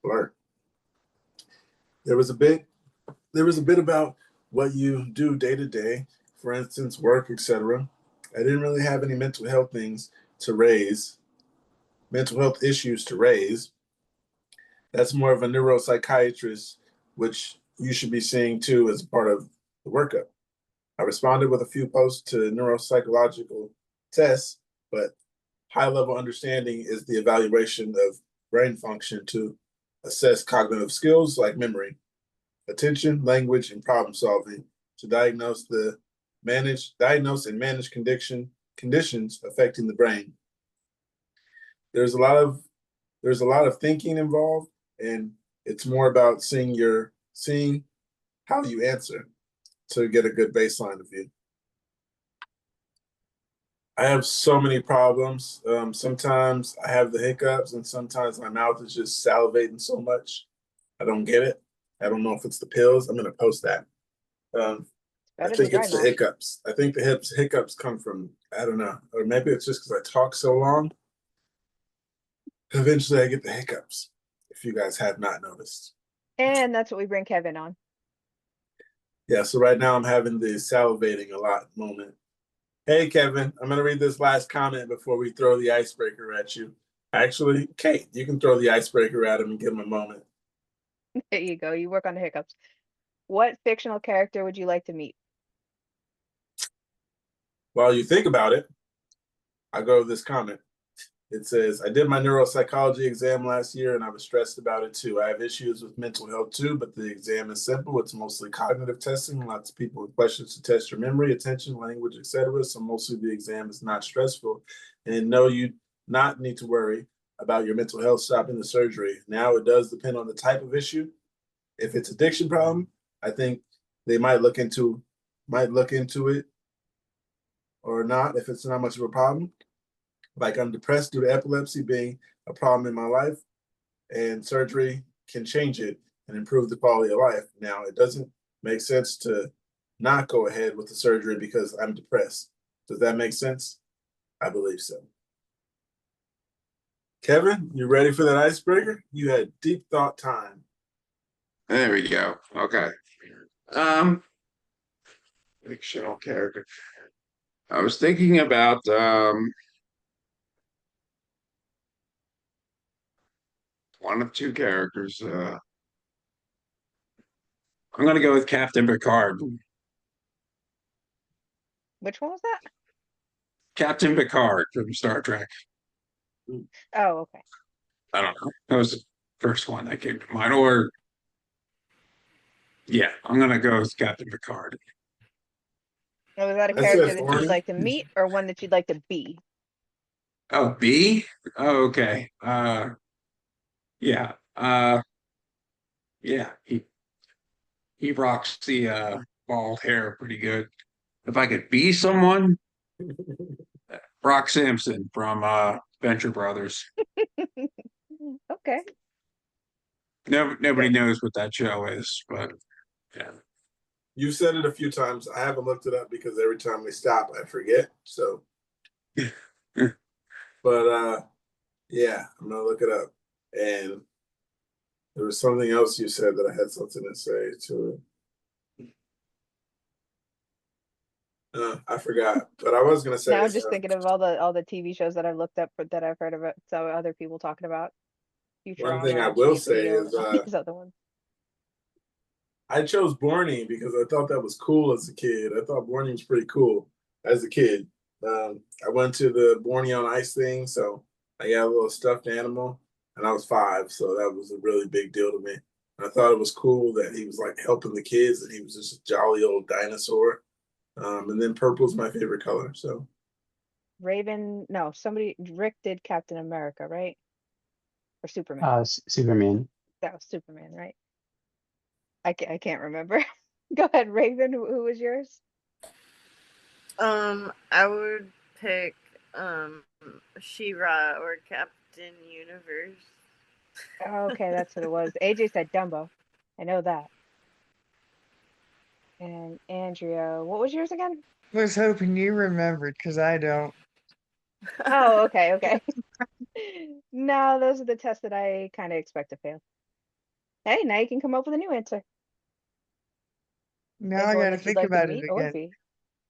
learned? There was a bit about what you do day to day, for instance, work, etc. I didn't really have any mental health issues to raise. That's more of a neuropsychiatrist, which you should be seeing too as part of the workup. I responded with a few posts to neuropsychological tests, but high level understanding is the evaluation of brain function to assess cognitive skills like memory, attention, language, and problem solving, to diagnose and manage conditions affecting the brain. There's a lot of thinking involved, and it's more about seeing how you answer to get a good baseline of you. I have so many problems. Sometimes I have the hiccups, and sometimes my mouth is just salivating so much. I don't get it. I don't know if it's the pills. I'm going to post that. I think it's the hiccups. I think the hiccups come from, I don't know, or maybe it's just because I talk so long. Eventually I get the hiccups, if you guys have not noticed. And that's what we bring Kevin on. Yeah, so right now I'm having the salivating a lot moment. Hey, Kevin, I'm going to read this last comment before we throw the icebreaker at you. Actually, Kate, you can throw the icebreaker at him and give him a moment. There you go. You work on the hiccups. What fictional character would you like to meet? While you think about it, I'll go with this comment. It says, I did my neuropsychology exam last year and I was stressed about it too. I have issues with mental health too, but the exam is simple. It's mostly cognitive testing. Lots of people with questions to test your memory, attention, language, etc. So mostly the exam is not stressful. And no, you not need to worry about your mental health stopping the surgery. Now it does depend on the type of issue. If it's addiction problem, I think they might look into it or not if it's not much of a problem. Like I'm depressed due to epilepsy being a problem in my life, and surgery can change it and improve the quality of life. Now, it doesn't make sense to not go ahead with the surgery because I'm depressed. Does that make sense? I believe so. Kevin, you ready for that icebreaker? You had deep thought time. There we go. Okay. Fictional character. I was thinking about one of two characters. I'm gonna go with Captain Picard. Which one was that? Captain Picard from Star Trek. Oh, okay. I don't know. That was the first one that came to mind. Or yeah, I'm gonna go with Captain Picard. Now, was that a I said character that you'd Barney. like to meet or one that you'd like to be? Oh, B? Oh, okay. Yeah. Yeah, he rocks the bald hair pretty good. If I could be someone, Brock Simpson from Venture Brothers. Okay. Nobody Good. knows what that show is, but yeah. You've said it a few times. I haven't looked it up because every time we stop, I forget. So, but yeah, I'm gonna look it up. And there was something else you said that I had something to say to it. I forgot, but I was gonna say. Now I'm just thinking of all the TV shows that I've looked up that I've heard about, so other people talking about One thing Futurama I and will say GP is and all these other ones. I chose Borney because I thought that was cool as a kid. I thought Borney was pretty cool as a kid. I went to the Borney on Ice thing, so I got a little stuffed animal, and I was 5, so that was a really big deal to me. And I thought it was cool that he was like helping the kids, and he was just a jolly old dinosaur. And then purple's my favorite color. So Raven, no, Rick did Captain America, right? Or Superman. Superman. That was Superman, right? I can't remember. Go ahead, Raven. Who was yours? I would pick She-Ra or Captain Universe. Okay, that's what it was. AJ said Dumbo. I know that. And Andrea, what was yours again? Was hoping you remembered because I don't. Oh, okay. No, those are the tests that I kind of expect to fail. Hey, now you can come up with a new answer. Now Like I one gotta that you'd think like to about it meet or again. be.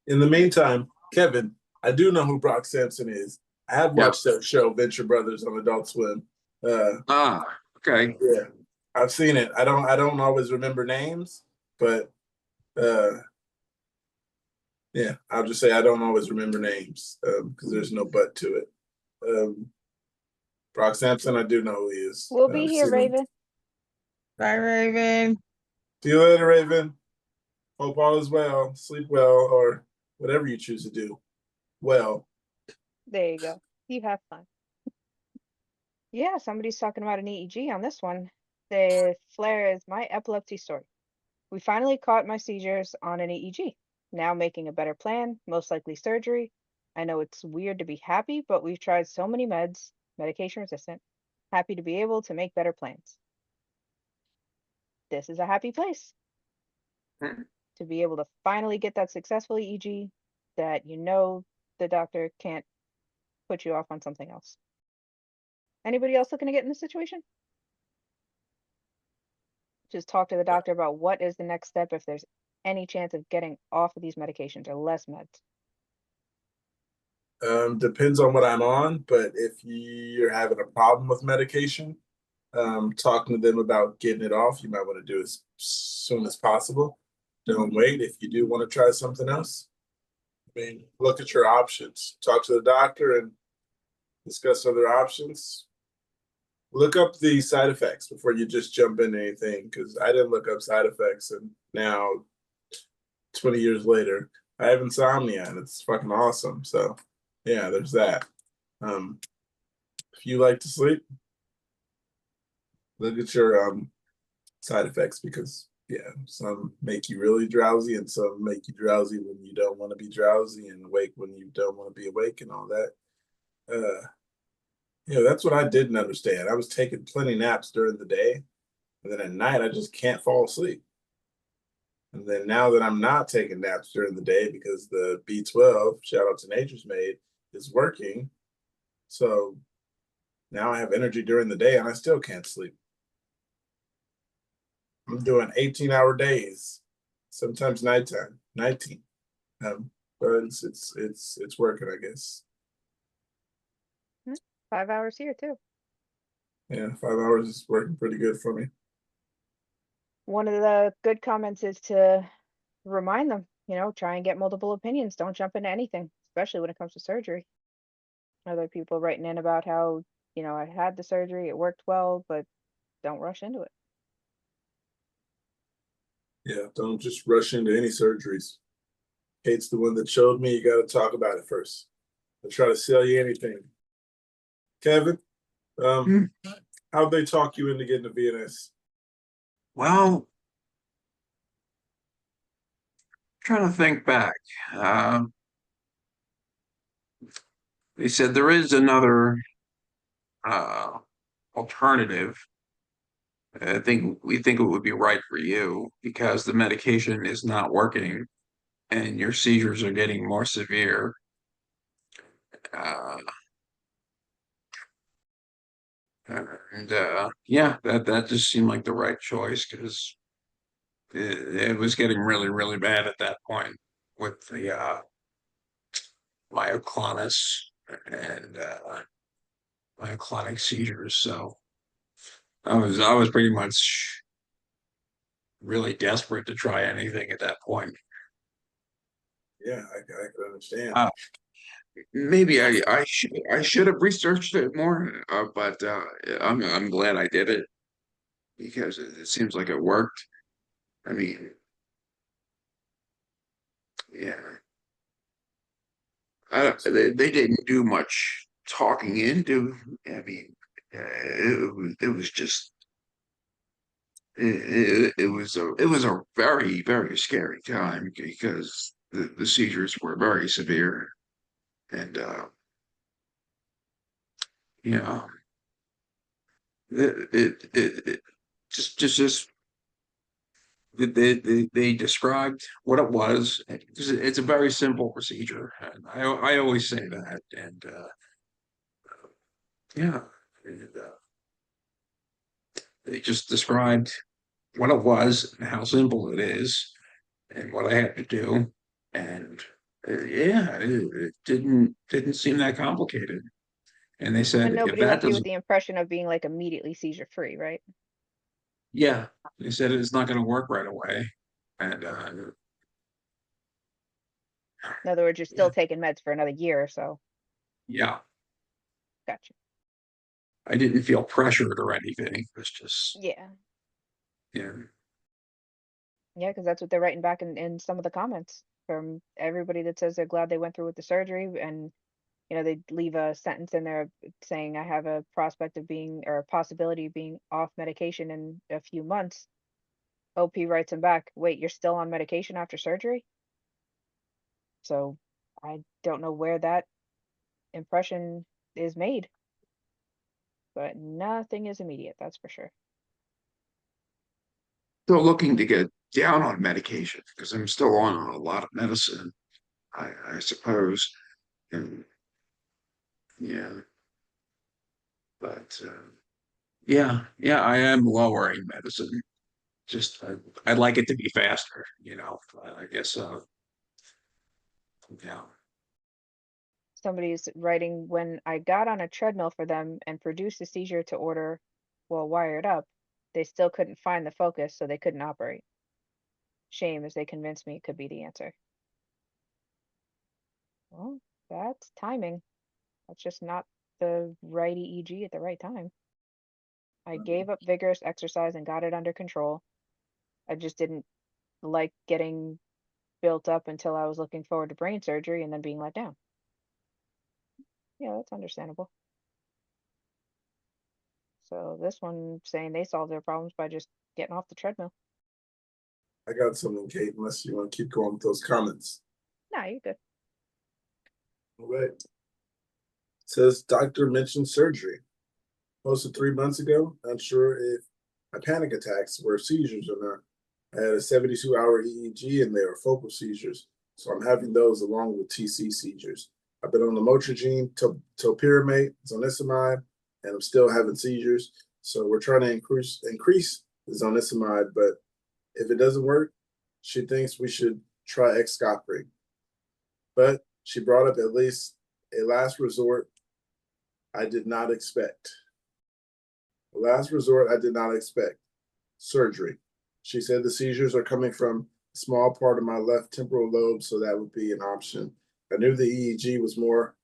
in the meantime, Kevin, I do know who Brock Sampson is. I have watched that show, Venture Brothers, on Adult Swim. Okay. Yeah, I've seen it. I don't always remember names, but yeah, I'll just say I don't always remember names because there's no but to it. Brock Sampson, I do know who he is. We'll be I've here, seen him. Raven. Bye, Raven. See you later, Raven. Hope all is well. Sleep well, or whatever you choose to do. Well, There you go. You have fun. Yeah, somebody's talking about an EEG on this one. The flare is my epilepsy story. We finally caught my seizures on an EEG. Now making a better plan, most likely surgery. I know it's weird to be happy, but we've tried so many meds, medication resistant. Happy to be able to make better plans. This is a happy place to be able to finally get that successful EEG that you know the doctor can't put you off on something else. Anybody else looking to get in this situation? Just talk to the doctor about what is the next step if there's any chance of getting off of these medications or less meds. depends on what I'm on, but if you're having a problem with medication, talking to them about getting it off, you might want to do it as soon as possible. Don't wait. If you do want to try something else, I mean, look at your options. Talk to the doctor and discuss other options. Look up the side effects before you just jump into anything, because I didn't look up side effects, and now 20 years later, I have insomnia and it's fucking awesome. So yeah, there's that. If you like to sleep, look at your side effects, because yeah, some make you really drowsy and some make you drowsy when you don't want to be drowsy and awake when you don't want to be awake and all that. That's what I didn't understand. I was taking plenty naps during the day, and then at night I just can't fall asleep. And then now that I'm not taking naps during the day because the B12, shout out to Nature's Made, is working, so now I have energy during the day and I still can't sleep. I'm doing 18-hour days, sometimes nighttime, 19. but it's working, I guess. 5 hours here too. Yeah, 5 hours is working pretty good for me. One of the good comments is to remind them, try and get multiple opinions. Don't jump into anything, especially when it comes to surgery. Other people writing in about how, I had the surgery, it worked well, but don't rush into it. Yeah, don't just rush into any surgeries. Kate's the one that showed me you got to talk about it first. They'll try to sell you anything. Kevin, how'd they talk you into getting a VNS? Well, trying to think back. They said there is another alternative. We think it would be right for you because the medication is not working and your seizures are getting more severe. Yeah, that just seemed like the right choice because it was getting really, really bad at that point with the myoclonus and myoclonic seizures. So I was pretty much really desperate to try anything at that point. Yeah, I can understand. Maybe I should have researched it more, but I'm glad I did it because it seems like it worked. I mean, yeah, they didn't do much talking into. I mean, it was just it was a very, very scary time because the seizures were very severe and you know it just they described what it was. It's a very simple procedure, and I always say that. And yeah, and, they just described what it was and how simple it is, and what I had to do, and yeah, it didn't seem that complicated. And they said And if nobody that left you with doesn't, the impression of being like immediately seizure free, right? yeah, they said it's not going to work right away, and In other words, you're still taking meds for another year or so. yeah. Gotcha. I didn't feel pressured or anything. It was just, Yeah. yeah, Yeah, because that's what they're writing back in some of the comments from everybody that says they're glad they went through with the surgery. And, they leave a sentence in there saying, I have a prospect of being, or a possibility of being off medication in a few months. OP writes him back, wait, you're still on medication after surgery? So I don't know where that impression is made, but nothing is immediate, that's for sure. still looking to get down on medication because I'm still on a lot of medicine, I suppose. And yeah, but yeah, I am lowering medicine. Just I'd like it to be faster, I guess yeah. Somebody's writing, when I got on a treadmill for them and produced a seizure to order while wired up, they still couldn't find the focus, so they couldn't operate. Shame, as they convinced me it could be the answer. Well, that's timing. That's just not the right EEG at the right time. I gave up vigorous exercise and got it under control. I just didn't like getting built up until I was looking forward to brain surgery and then being let down. Yeah, that's understandable. So this one saying they solved their problems by just getting off the treadmill. I got something, Kate, unless you want to keep going with those comments. Nah, you're good. All right. Says doctor mentioned surgery. Posted 3 months ago. Not sure if my panic attacks were seizures or not. I had a 72-hour EEG and they were focal seizures. So I'm having those along with TC seizures. I've been on the motragine, topiramate, zonisamide, and I'm still having seizures. So we're trying to increase the zonisamide, but if it doesn't work, she thinks we should try Xcopri. But she brought up at least a last resort I did not expect. A last resort I did not expect. Surgery. She said the seizures are coming from a small part of my left temporal lobe, so that would be an option. I knew the EEG was more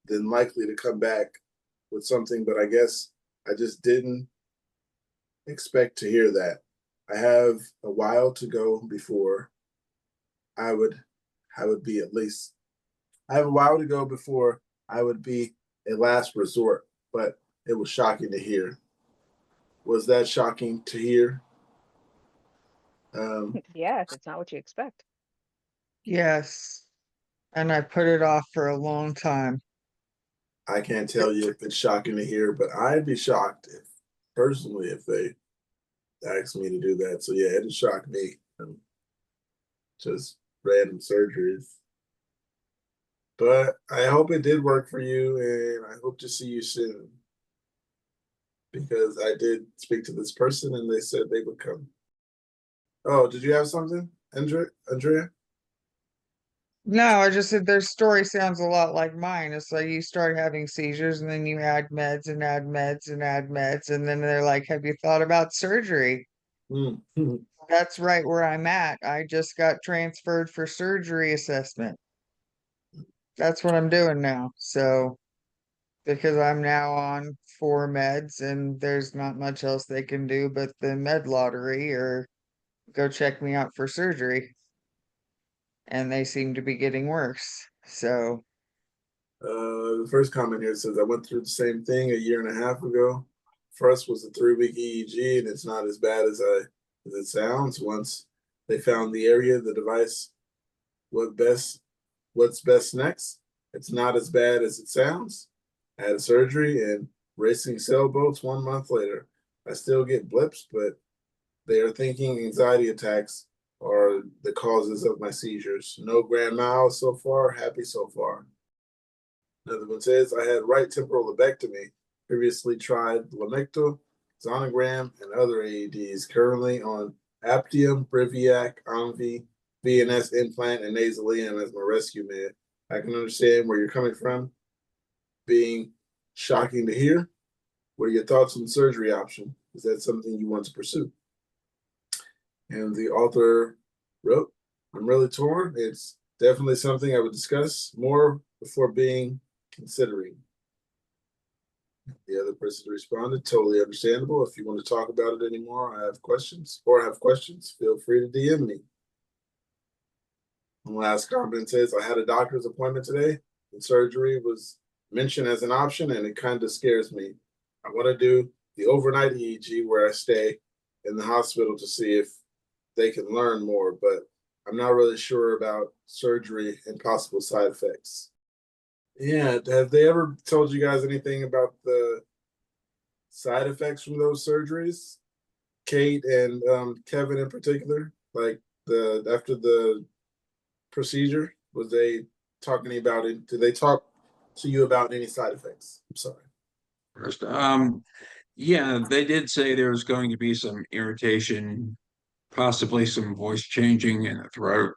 than likely to come back with something, but I guess I just didn't expect to hear that. I have a while to go before I would be at least I have a while to go before I would be a last resort, but it was shocking to hear. Was that shocking to hear? Yes, it's not what you expect. Yes. And I put it off for a long time. I can't tell you if it's shocking to hear, but I'd be shocked if personally if they asked me to do that. So yeah, it shocked me. Just random surgeries. But I hope it did work for you, and I hope to see you soon. Because I did speak to this person, and they said they would come. Oh, did you have something, Andrea? No, I just said their story sounds a lot like mine. It's like you start having seizures and then you add meds and add meds and add meds. And then they're like, have you thought about surgery? Mm. That's right where I'm at. I just got transferred for surgery assessment. That's what I'm doing now. So, because I'm now on 4 meds and there's not much else they can do but the med lottery or go check me out for surgery. And they seem to be getting worse. So, The first comment here says I went through the same thing a year and a half ago. First was a 3-week EEG, and it's not as bad as it sounds. Once they found the area, the device, what's best next? It's not as bad as it sounds. I had a surgery and racing sailboats 1 month later. I still get blips, but they are thinking anxiety attacks are the causes of my seizures. No grand miles so far. Happy so far. Another one says I had right temporal lobectomy. Previously tried Lamictal, Zonogram, and other AEDs. Currently on Aptium, Briviac, Omvi, VNS implant, and Nasalium as my rescue med. I can understand where you're coming from. Being shocking to hear. What are your thoughts on the surgery option? Is that something you want to pursue? And the author wrote, I'm really torn. It's definitely something I would discuss more before considering. The other person responded, totally understandable. If you want to talk about it anymore, I have questions, feel free to DM me. And last comment says, I had a doctor's appointment today, and surgery was mentioned as an option, and it kind of scares me. I want to do the overnight EEG where I stay in the hospital to see if they can learn more, but I'm not really sure about surgery and possible side effects. Yeah, have they ever told you guys anything about the side effects from those surgeries? Kate and Kevin in particular, like after the procedure, was they talking about it? Did they talk to you about any side effects? I'm sorry. First, yeah, they did say there was going to be some irritation, possibly some voice changing in the throat.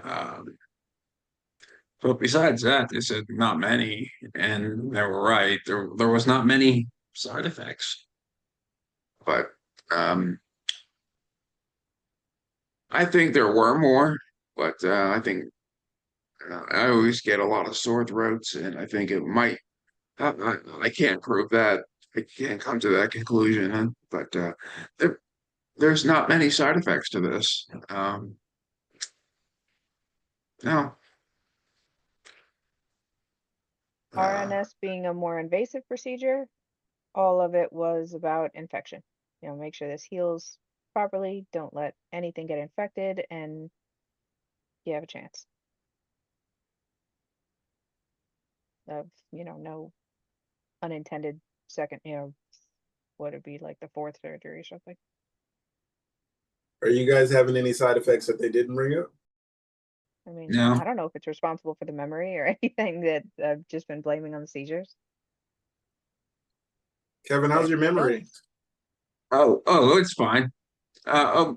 Um, but besides that, they said not many, and they were right. There was not many side effects, but I think there were more. But I think I always get a lot of sore throats, and I think it might. I can't prove that. I can't come to that conclusion, but there's not many side effects to this. No. RNS being a more invasive procedure, all of it was about infection. Make sure this heals properly. Don't let anything get infected, and you have a chance of, no unintended second, what would be like the fourth surgery or something. Are you guys having any side effects that they didn't bring up? I mean, No. I don't know if it's responsible for the memory or anything that I've just been blaming on the seizures. Kevin, how's your memory? Oh, it's fine. The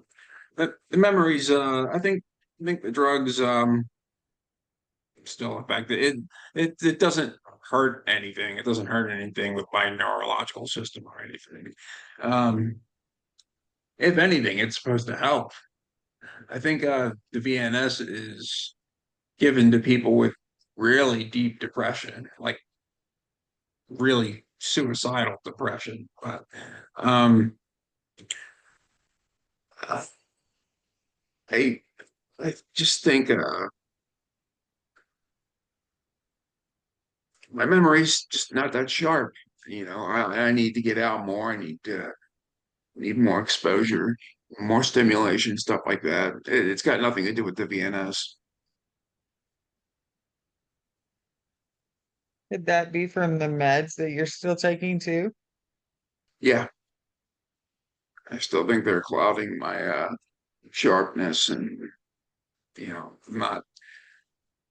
memories. I think the drugs. still affected. It doesn't hurt anything. It doesn't hurt anything with my neurological system or anything. If anything, it's supposed to help. I think the VNS is given to people with really deep depression, like really suicidal depression. But um, uh, I I just think my memory's just not that sharp. I need to get out more. I need more exposure, more stimulation, stuff like that. It's got nothing to do with the VNS. Could that be from the meds that you're still taking too? Yeah, I still think they're clouding my sharpness and not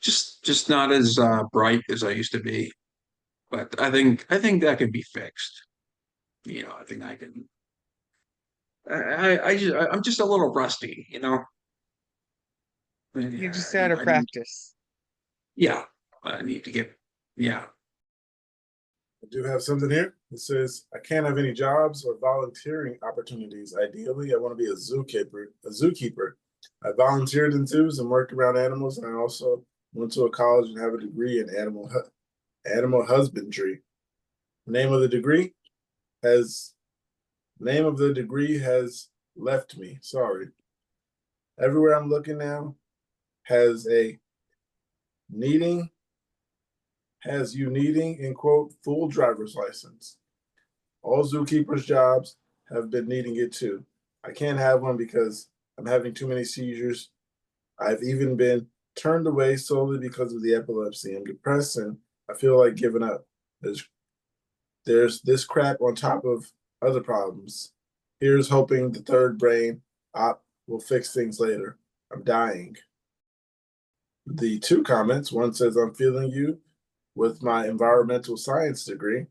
just not as bright as I used to be. But I think that can be fixed. I think I can. I'm just a little rusty. You Yeah, just gotta I need, practice. yeah, I need to get, yeah. I do have something here. It says I can't have any jobs or volunteering opportunities. Ideally, I want to be a zookeeper. A zookeeper. I volunteered in zoos and worked around animals, and I also went to a college and have a degree in animal husbandry. Name of the degree has name of the degree has left me. Sorry. Everywhere I'm looking now has a needing has you needing in quote full driver's license. All zookeepers' jobs have been needing it too. I can't have one because I'm having too many seizures. I've even been turned away solely because of the epilepsy. I'm depressed and I feel like giving up. There's this crap on top of other problems. Here's hoping the third brain op will fix things later. I'm dying. The two comments, one says, I'm feeling you with my environmental science degree.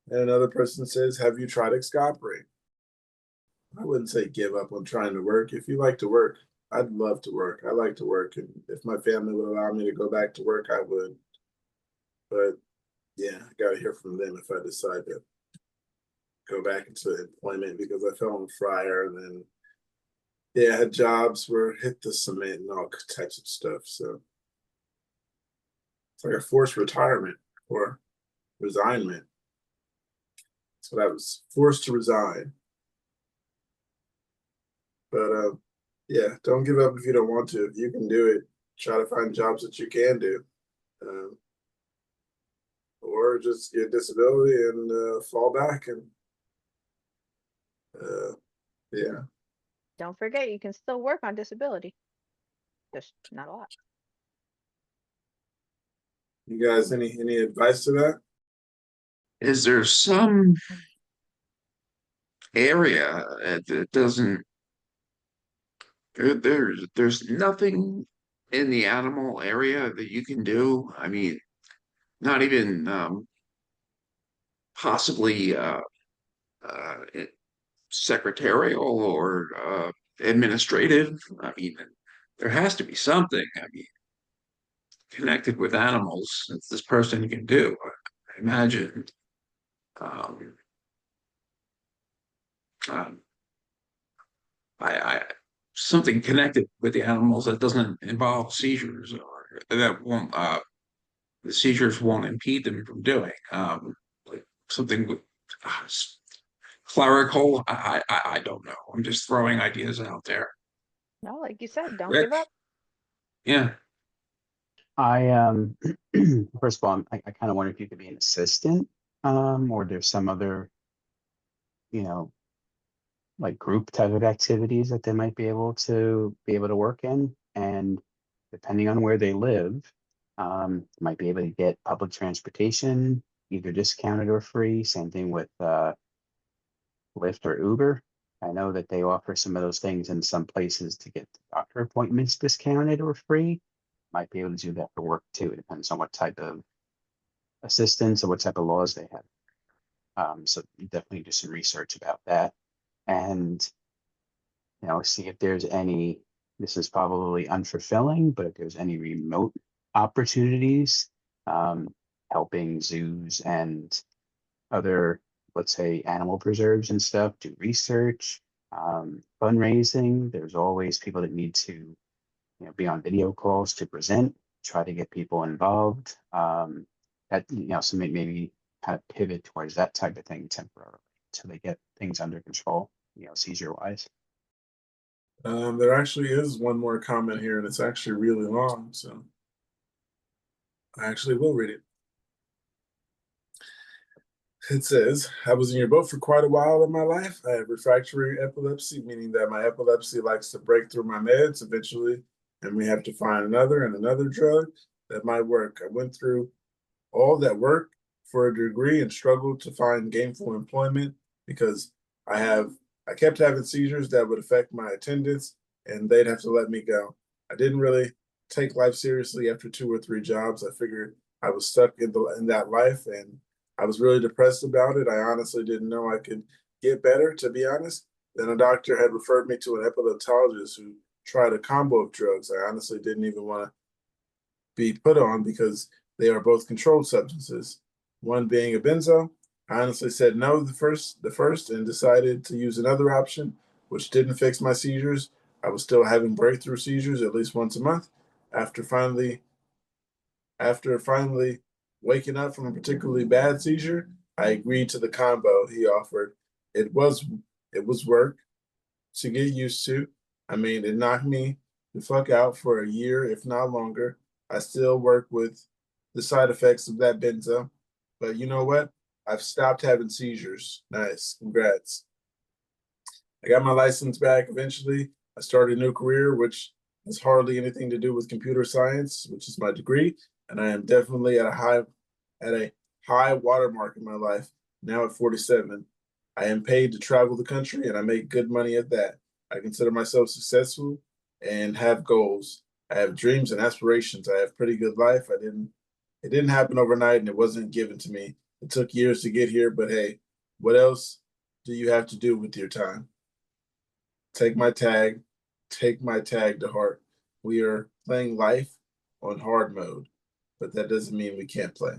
And another person says, have you tried Xcopri? I wouldn't say give up on trying to work. If you like to work, I'd love to work. I like to work. And if my family would allow me to go back to work, I would. But yeah, I got to hear from them if I decide to go back into employment because I fell on fryer and then, yeah, I had jobs where hit the cement and all types of stuff. So it's like a forced retirement or resignment. So I was forced to resign. But yeah, don't give up if you don't want to. If you can do it, try to find jobs that you can do. Or just get disability and fall back and yeah. Don't forget, you can still work on disability. Just not a lot. You guys, any advice to that? Is there some area that doesn't there's nothing in the animal area that you can do? I mean, not even possibly secretarial or administrative. I mean, there has to be something. I mean, connected with animals that this person can do. I imagine um, um, I something connected with the animals that doesn't involve seizures or that won't the seizures won't impede them from doing like something with uh, clerical. I don't know. I'm just throwing ideas out there. No, like you said, don't Rick, give up. yeah, I first of all, I kind of wonder if you could be an assistant, or there's some other, you know, like group type of activities that they might be able to work in. And depending on where they live, might be able to get public transportation, either discounted or free. Same thing with Lyft or Uber. I know that they offer some of those things in some places to get doctor appointments discounted or free. Might be able to do that for work too. It depends on what type of assistance or what type of laws they have. So definitely do some research about that and see if there's any, this is probably unfulfilling, but if there's any remote opportunities, helping zoos and other, let's say, animal preserves and stuff, do research, fundraising. There's always people that need to, be on video calls to present, try to get people involved. So maybe kind of pivot towards that type of thing temporarily until they get things under control, seizure wise. There actually is one more comment here, and it's actually really long, so I actually will read it. It says, I was in your boat for quite a while in my life. I have refractory epilepsy, meaning that my epilepsy likes to break through my meds eventually, and we have to find another and another drug that might work. I went through all that work for a degree and struggled to find gainful employment because I kept having seizures that would affect my attendance and they'd have to let me go. I didn't really take life seriously after 2 or 3 jobs. I figured I was stuck in that life and I was really depressed about it. I honestly didn't know I could get better, to be honest. Then a doctor had referred me to an epileptologist who tried a combo of drugs I honestly didn't even want to be put on because they are both controlled substances. One being a benzo. I honestly said no the first and decided to use another option, which didn't fix my seizures. I was still having breakthrough seizures at least once a month. After finally waking up from a particularly bad seizure, I agreed to the combo he offered. It was work to get used to. I mean, it knocked me the fuck out for a year, if not longer. I still work with the side effects of that benzo, but you know what? I've stopped having seizures. Nice, congrats. I got my license back eventually. I started a new career, which has hardly anything to do with computer science, which is my degree, and I am definitely at a high watermark in my life. Now at 47, I am paid to travel the country, and I make good money at that. I consider myself successful and have goals. I have dreams and aspirations. I have pretty good life. It didn't happen overnight, and it wasn't given to me. It took years to get here, but hey, what else do you have to do with your time? Take my tag to heart. We are playing life on hard mode, but that doesn't mean we can't play.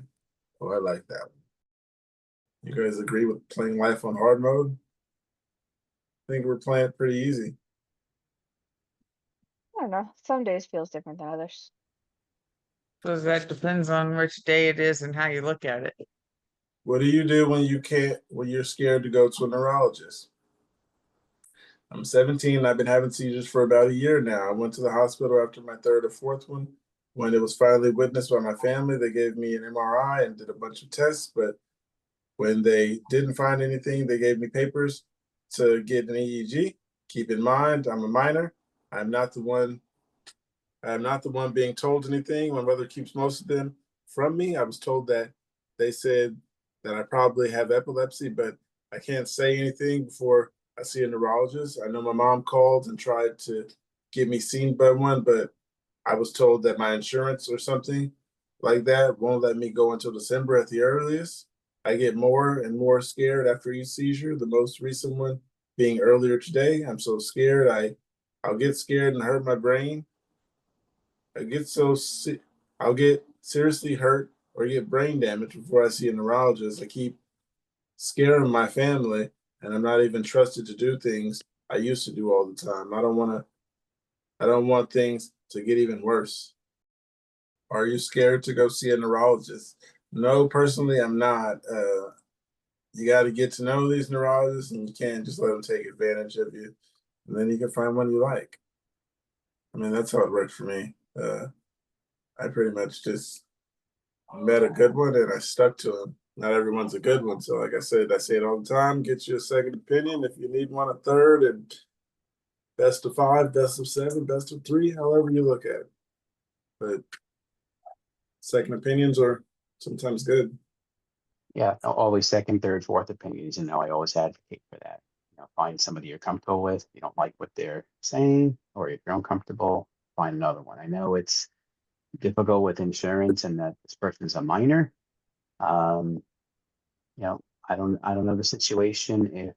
Oh, I like that one. You guys agree with playing life on hard mode? I think we're playing it pretty easy. I don't know. Some days feels different than others. So that depends on which day it is and how you look at it. What do you do when you're scared to go to a neurologist? I'm 17 and I've been having seizures for about a year now. I went to the hospital after my 3rd or 4th one. When it was finally witnessed by my family, they gave me an MRI and did a bunch of tests. But when they didn't find anything, they gave me papers to get an EEG. Keep in mind, I'm a minor. I'm not the one being told anything. My mother keeps most of them from me. I was told that they said that I probably have epilepsy, but I can't say anything before I see a neurologist. I know my mom called and tried to get me seen by one, but I was told that my insurance or something like that won't let me go until December at the earliest. I get more and more scared after each seizure, the most recent one being earlier today. I'm so scared. I'll get scared and hurt my brain. I'll get seriously hurt or get brain damage before I see a neurologist. I keep scaring my family and I'm not even trusted to do things I used to do all the time. I don't want things to get even worse. Are you scared to go see a neurologist? No, personally, I'm not. You got to get to know these neurologists and you can't just let them take advantage of you. And then you can find one you like. I mean, that's how it worked for me. I pretty much just met a good one and I stuck to him. Not everyone's a good one. So, like I said, I say it all the time, get you a second opinion. If you need one, a third, and best of 5, best of 7, best of 3, however you look at it. But second opinions are sometimes good. Yeah, always second, third, fourth opinions, and I always advocate for that. Find somebody you're comfortable with. If you don't like what they're saying, or if you're uncomfortable, find another one. I know it's difficult with insurance, and that this person's a minor. I don't know the situation if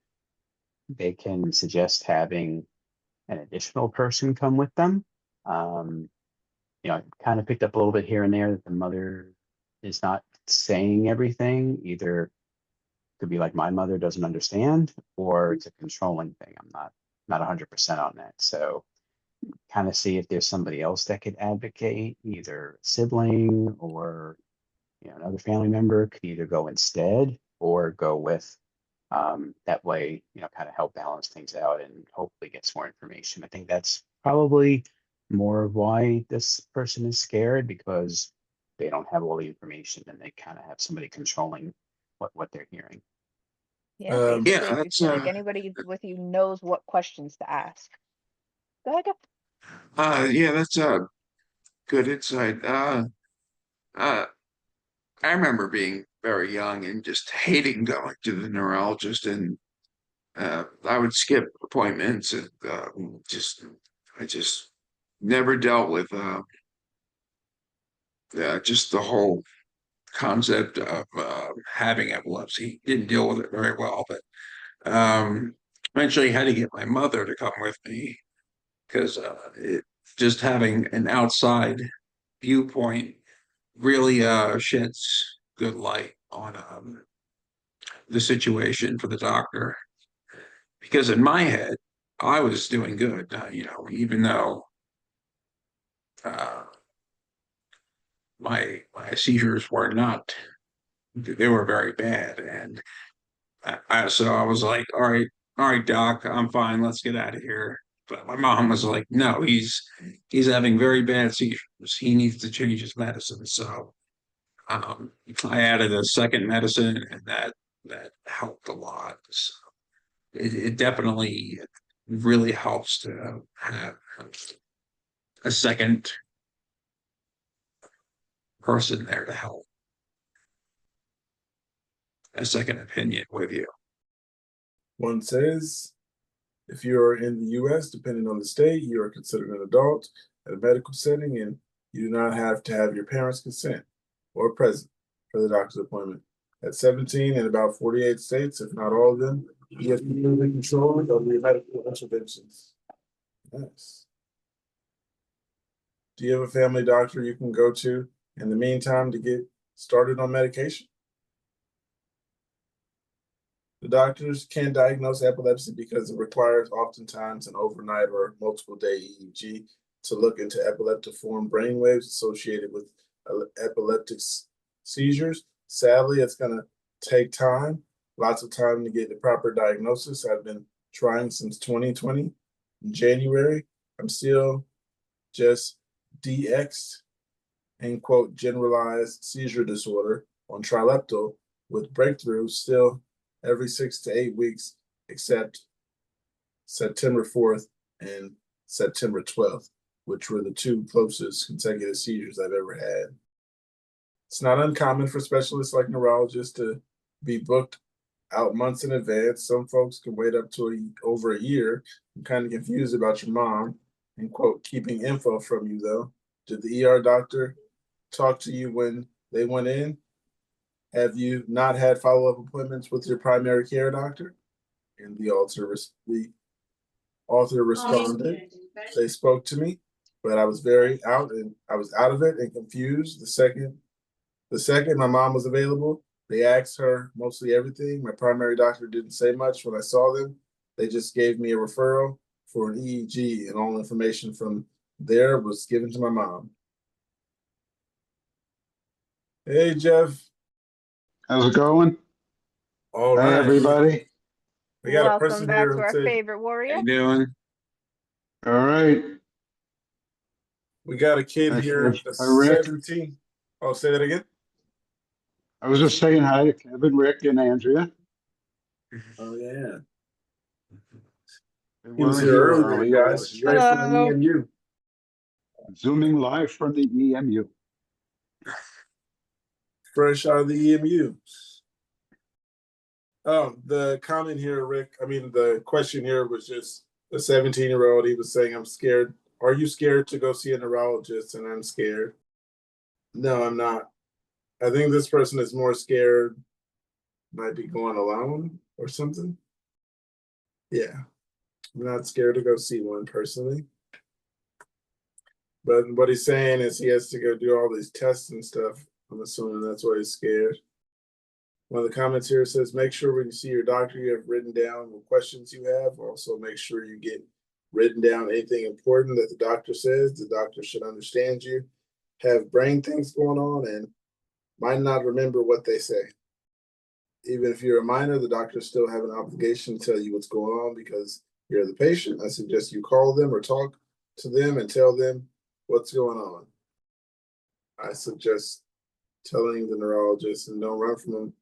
they can suggest having an additional person come with them. I kind of picked up a little bit here and there that the mother is not saying everything. Either could be like my mother doesn't understand, or it's a controlling thing. I'm not 100% on that. So kind of see if there's somebody else that could advocate, either a sibling or another family member could either go instead or go with. That way, kind of help balance things out and hopefully get some more information. I think that's probably more of why this person is scared, because they don't have all the information and they kind of have somebody controlling what they're hearing. Yeah, Um, basically, Yeah, if you that's feel like anybody with you knows what questions to ask. Go ahead, go. yeah, that's good insight. I remember being very young and just hating going to the neurologist, and I would skip appointments, and I just never dealt with just the whole concept of having epilepsy. Didn't deal with it very well, but eventually had to get my mother to come with me because just having an outside viewpoint really sheds good light on the situation for the doctor. Because in my head, I was doing good, even though uh, my seizures were not, they were very bad, and so I was like, all right, doc, I'm fine. Let's get out of here. But my mom was like, no, he's having very bad seizures. He needs to change his medicine. So I added a second medicine, and that helped a lot. So it definitely really helps to have a second person there to help, a second opinion with you. One says, if you are in the U.S., depending on the state, you are considered an adult at a medical setting, and you do not have to have your parents' consent or present for the doctor's appointment. At 17, in about 48 states, if not all of them, you have complete control of your medical interventions. Nice. Do you have a family doctor you can go to in the meantime to get started on medication? The doctors can diagnose epilepsy because it requires oftentimes an overnight or multiple day EEG to look into epileptiform brainwaves associated with epileptic seizures. Sadly, it's going to take time, lots of time to get the proper diagnosis. I've been trying since 2020. In January, I'm still just DX'd and quote generalized seizure disorder on trileptal with breakthroughs still every 6 to 8 weeks, except September 4th and September 12th, which were the two closest consecutive seizures I've ever had. It's not uncommon for specialists like neurologists to be booked out months in advance. Some folks can wait up to over a year. I'm kind of confused about your mom and quote keeping info from you though. Did the ER doctor talk to you when they went in? Have you not had follow-up appointments with your primary care doctor? And the author responded, they spoke to me, but I was out of it and confused. The second my mom was available, they asked her mostly everything. My primary doctor didn't say much when I saw them. They just gave me a referral for an EEG, and all information from there was given to my mom. Hey, Jeff. How's it going? All Hi, right. everybody. We got a Welcome person back here to who our said, favorite How warrior. you doing? All right. we got a kid Hi, here, Kev. Hi, Rick. 17. Oh, say that again? I was just saying hi to Kevin, Rick, and Andrea. Oh, yeah. They He was weren't here here earlier, early. I guys. was Right from the Hello. EMU. zooming live from the EMU. Fresh out of the EMU. Oh, the comment here, Rick, the question here was just a 17-year-old. He was saying, I'm scared. Are you scared to go see a neurologist? And I'm scared. No, I'm not. I think this person is more scared, might be going alone or something. Yeah, I'm not scared to go see one personally. But what he's saying is he has to go do all these tests and stuff. I'm assuming that's why he's scared. One of the comments here says, make sure when you see your doctor, you have written down what questions you have. Also, make sure you get written down anything important that the doctor says. The doctor should understand you, have brain things going on, and might not remember what they say. Even if you're a minor, the doctors still have an obligation to tell you what's going on because you're the patient. I suggest you call them or talk to them and tell them what's going on. I suggest telling the neurologist and don't run from them.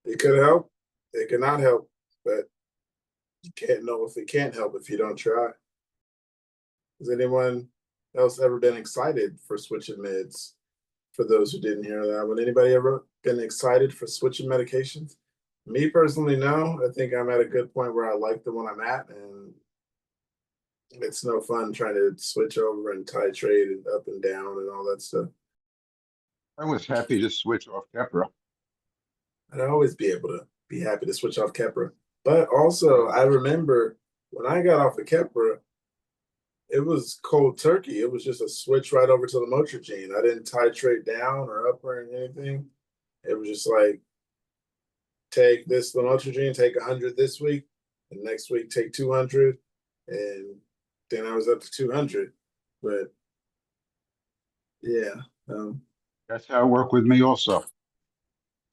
It could help, it could not help, but you can't know if it can't help if you don't try. Has anyone else ever been excited for switching meds? For those who didn't hear that, would anybody ever been excited for switching medications? Me personally, no. I think I'm at a good point where I like the one I'm at, and it's no fun trying to switch over and titrate and up and down and all that stuff. I was happy to switch off Keppra. I'd always be able to be happy to switch off Keppra. But also, I remember when I got off of Keppra, it was cold turkey. It was just a switch right over to the Lamotrigine. I didn't titrate down or up or anything. It was just like, take this Lamotrigine, take 100 this week, and next week take 200, and then I was up to 200. But yeah, That's how it worked with me also.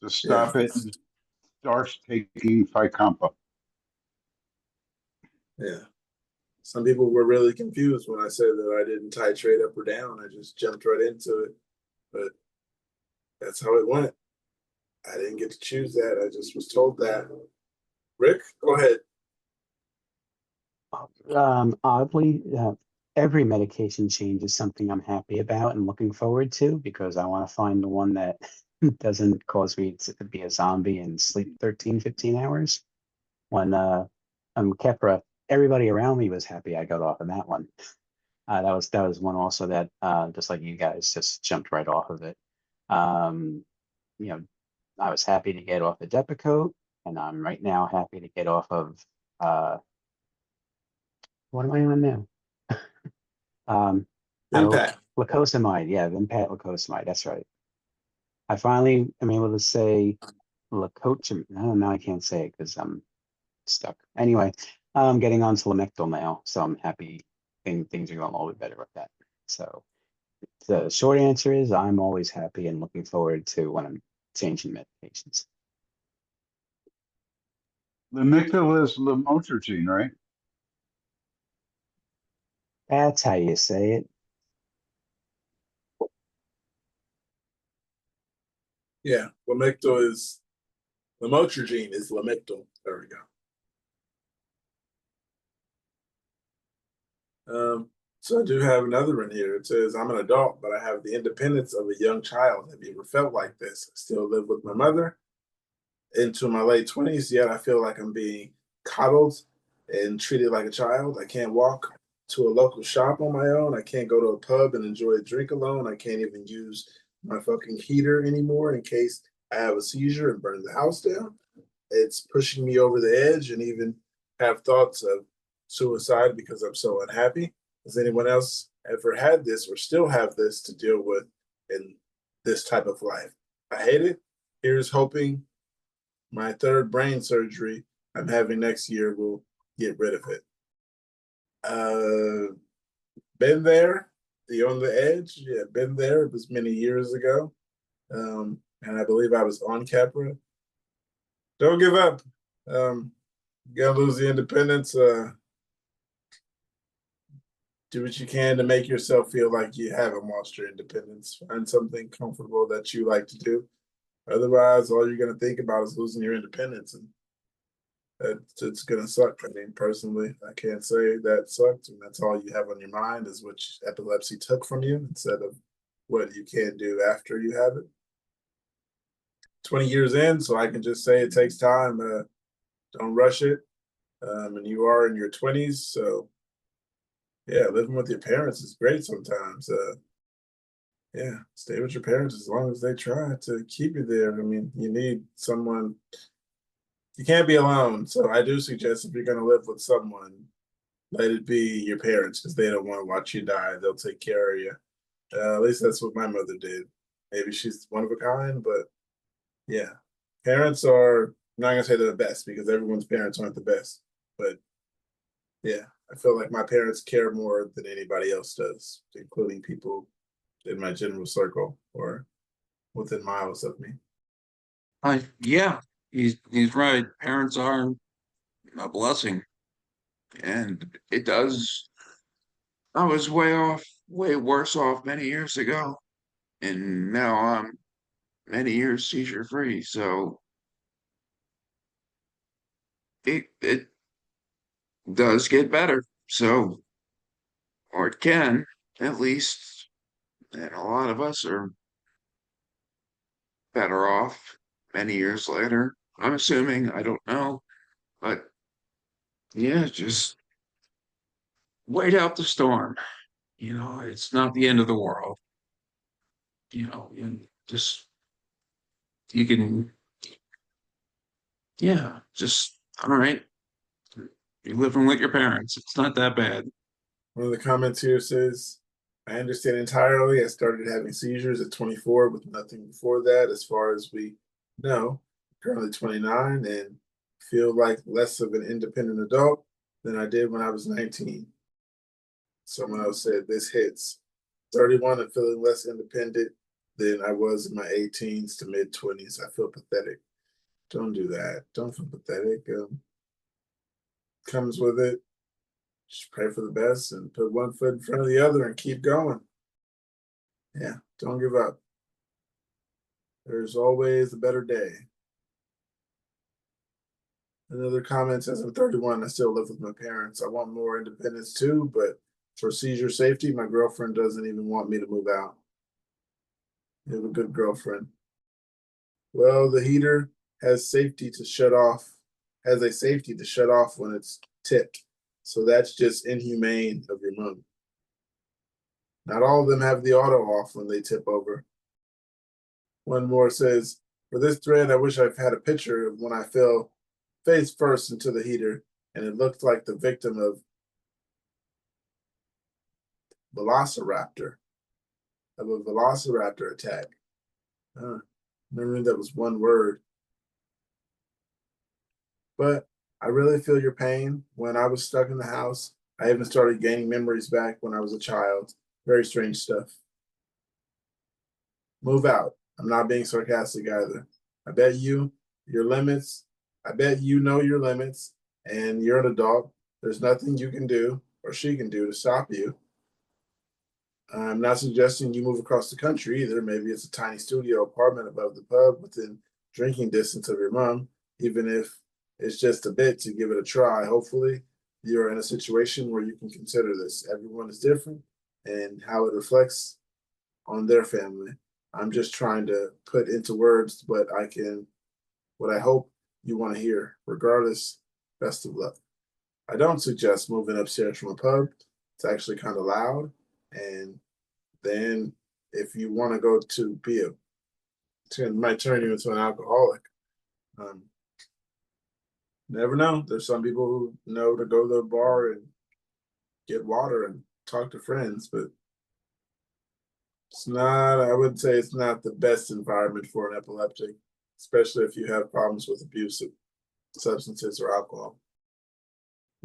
To stop Yeah. it and start taking Ficampa. yeah. Some people were really confused when I said that I didn't titrate up or down. I just jumped right into it. But that's how it went. I didn't get to choose that. I just was told that. Rick, go ahead. Oddly, every medication change is something I'm happy about and looking forward to because I want to find the one that doesn't cause me to be a zombie and sleep 13, 15 hours. When Keppra, everybody around me was happy I got off of that one. That was one also that just like you guys just jumped right off of it. You know, I was happy to get off the Depakote, and I'm right now happy to get off of what am I on now? Impact. Lacosamide, yeah, Vimpat lacosamide, that's right. I finally am able to say Lacocam. No, I can't say it because I'm stuck. Anyway, I'm getting on to Lamictal now, so I'm happy. Things are going a little bit better with that. So the short answer is I'm always happy and looking forward to when I'm changing medications. Lamictal is Lamotrigine, right? That's how you say it. Yeah, Lamictal is Lamotrigine is Lamictal. There we go. So I do have another one here. It says, I'm an adult, but I have the independence of a young child. Have you ever felt like this? I still live with my mother into my late 20s, yet I feel like I'm being coddled and treated like a child. I can't walk to a local shop on my own. I can't go to a pub and enjoy a drink alone. I can't even use my fucking heater anymore in case I have a seizure and burn the house down. It's pushing me over the edge and even have thoughts of suicide because I'm so unhappy. Has anyone else ever had this or still have this to deal with in this type of life? I hate it. Here's hoping my third brain surgery I'm having next year will get rid of it. Been there, the on the edge. Yeah, been there. It was many years ago. And I believe I was on Keppra. Don't give up. You're gonna lose the independence. Do what you can to make yourself feel like you haven't lost your independence. Find something comfortable that you like to do. Otherwise, all you're gonna think about is losing your independence, and it's gonna suck. I mean, personally, I can't say that sucked, and that's all you have on your mind is what epilepsy took from you instead of what you can do after you have it. 20 years in, so I can just say it takes time. Don't rush it. And you are in your 20s, so yeah, living with your parents is great sometimes. Yeah, stay with your parents as long as they try to keep you there. I mean, you need someone. You can't be alone. So I do suggest if you're going to live with someone, let it be your parents because they don't want to watch you die. They'll take care of you. At least that's what my mother did. Maybe she's one of a kind, but yeah, parents are. I'm not gonna say they're the best because everyone's parents aren't the best, but yeah, I feel like my parents care more than anybody else does, including people in my general circle or within miles of me. Yeah, he's right. Parents are a blessing, and it does. I was way worse off many years ago, and now I'm many years seizure free. So it does get better. So, or it can, at least, and a lot of us are better off many years later. I'm assuming, I don't know, but yeah, just wait out the storm. It's not the end of the world. And just you can, yeah, just all right. You're living with your parents. It's not that bad. One of the comments here says, I understand entirely. I started having seizures at 24 with nothing before that, as far as we know. Currently 29 and feel like less of an independent adult than I did when I was 19. Someone else said, this hits. 31 and feeling less independent than I was in my 18s to mid 20s. I feel pathetic. Don't do that. Don't feel pathetic. Comes with it. Just pray for the best and put one foot in front of the other and keep going. Yeah, don't give up. There's always a better day. Another comment says, I'm 31. I still live with my parents. I want more independence too, but for seizure safety, my girlfriend doesn't even want me to move out. You have a good girlfriend. Well, the heater has safety to shut off, has a safety to shut off when it's tipped. So that's just inhumane of your mom. Not all of them have the auto off when they tip over. One more says, for this thread, I wish I've had a picture of when I fell face first into the heater and it looked like the victim of a velociraptor attack. Remember that was one word. But I really feel your pain. When I was stuck in the house, I even started gaining memories back when I was a child. Very strange stuff. Move out. I'm not being sarcastic either. I bet you your limits. I bet you know your limits and you're an adult. There's nothing you can do or she can do to stop you. I'm not suggesting you move across the country either. Maybe it's a tiny studio apartment above the pub within drinking distance of your mom, even if it's just a bit to give it a try. Hopefully, you're in a situation where you can consider this. Everyone is different and how it reflects on their family. I'm just trying to put into words what I hope you want to hear. Regardless, best of luck. I don't suggest moving upstairs from a pub. It's actually kind of loud. And then if you want to go to be it might turn you into an alcoholic. Never know. There's some people who know to go to the bar and get water and talk to friends, but I would say it's not the best environment for an epileptic, especially if you have problems with abuse of substances or alcohol.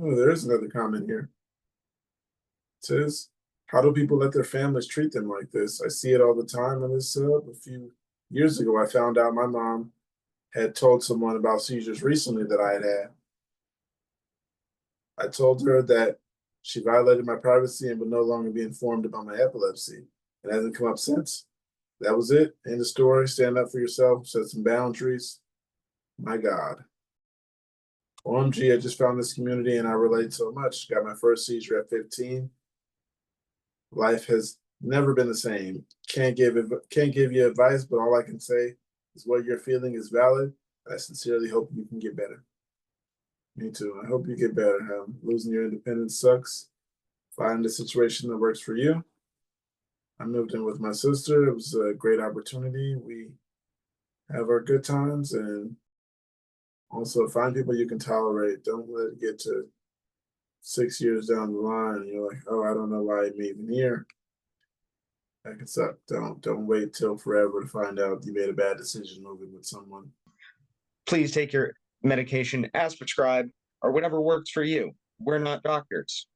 Oh, there's another comment here. It says, how do people let their families treat them like this? I see it all the time in this a few years ago. I found out my mom had told someone about seizures recently that I had had. I told her that she violated my privacy and would no longer be informed about my epilepsy. It hasn't come up since. That was it. End of story. Stand up for yourself. Set some boundaries. My God. OMG, I just found this community and I relate so much. Got my first seizure at 15. Life has never been the same. Can't give you advice, but all I can say is what you're feeling is valid. I sincerely hope you can get better. Me too. I hope you get better. Losing your independence sucks. Find a situation that works for you. I moved in with my sister. It was a great opportunity. We have our good times and also find people you can tolerate. Don't let it get to 6 years down the line, and you're like, oh, I don't know why I'm even here. That can suck. Don't wait till forever to find out you made a bad decision moving with someone. Please take your medication as prescribed or whatever works for you. We're not doctors.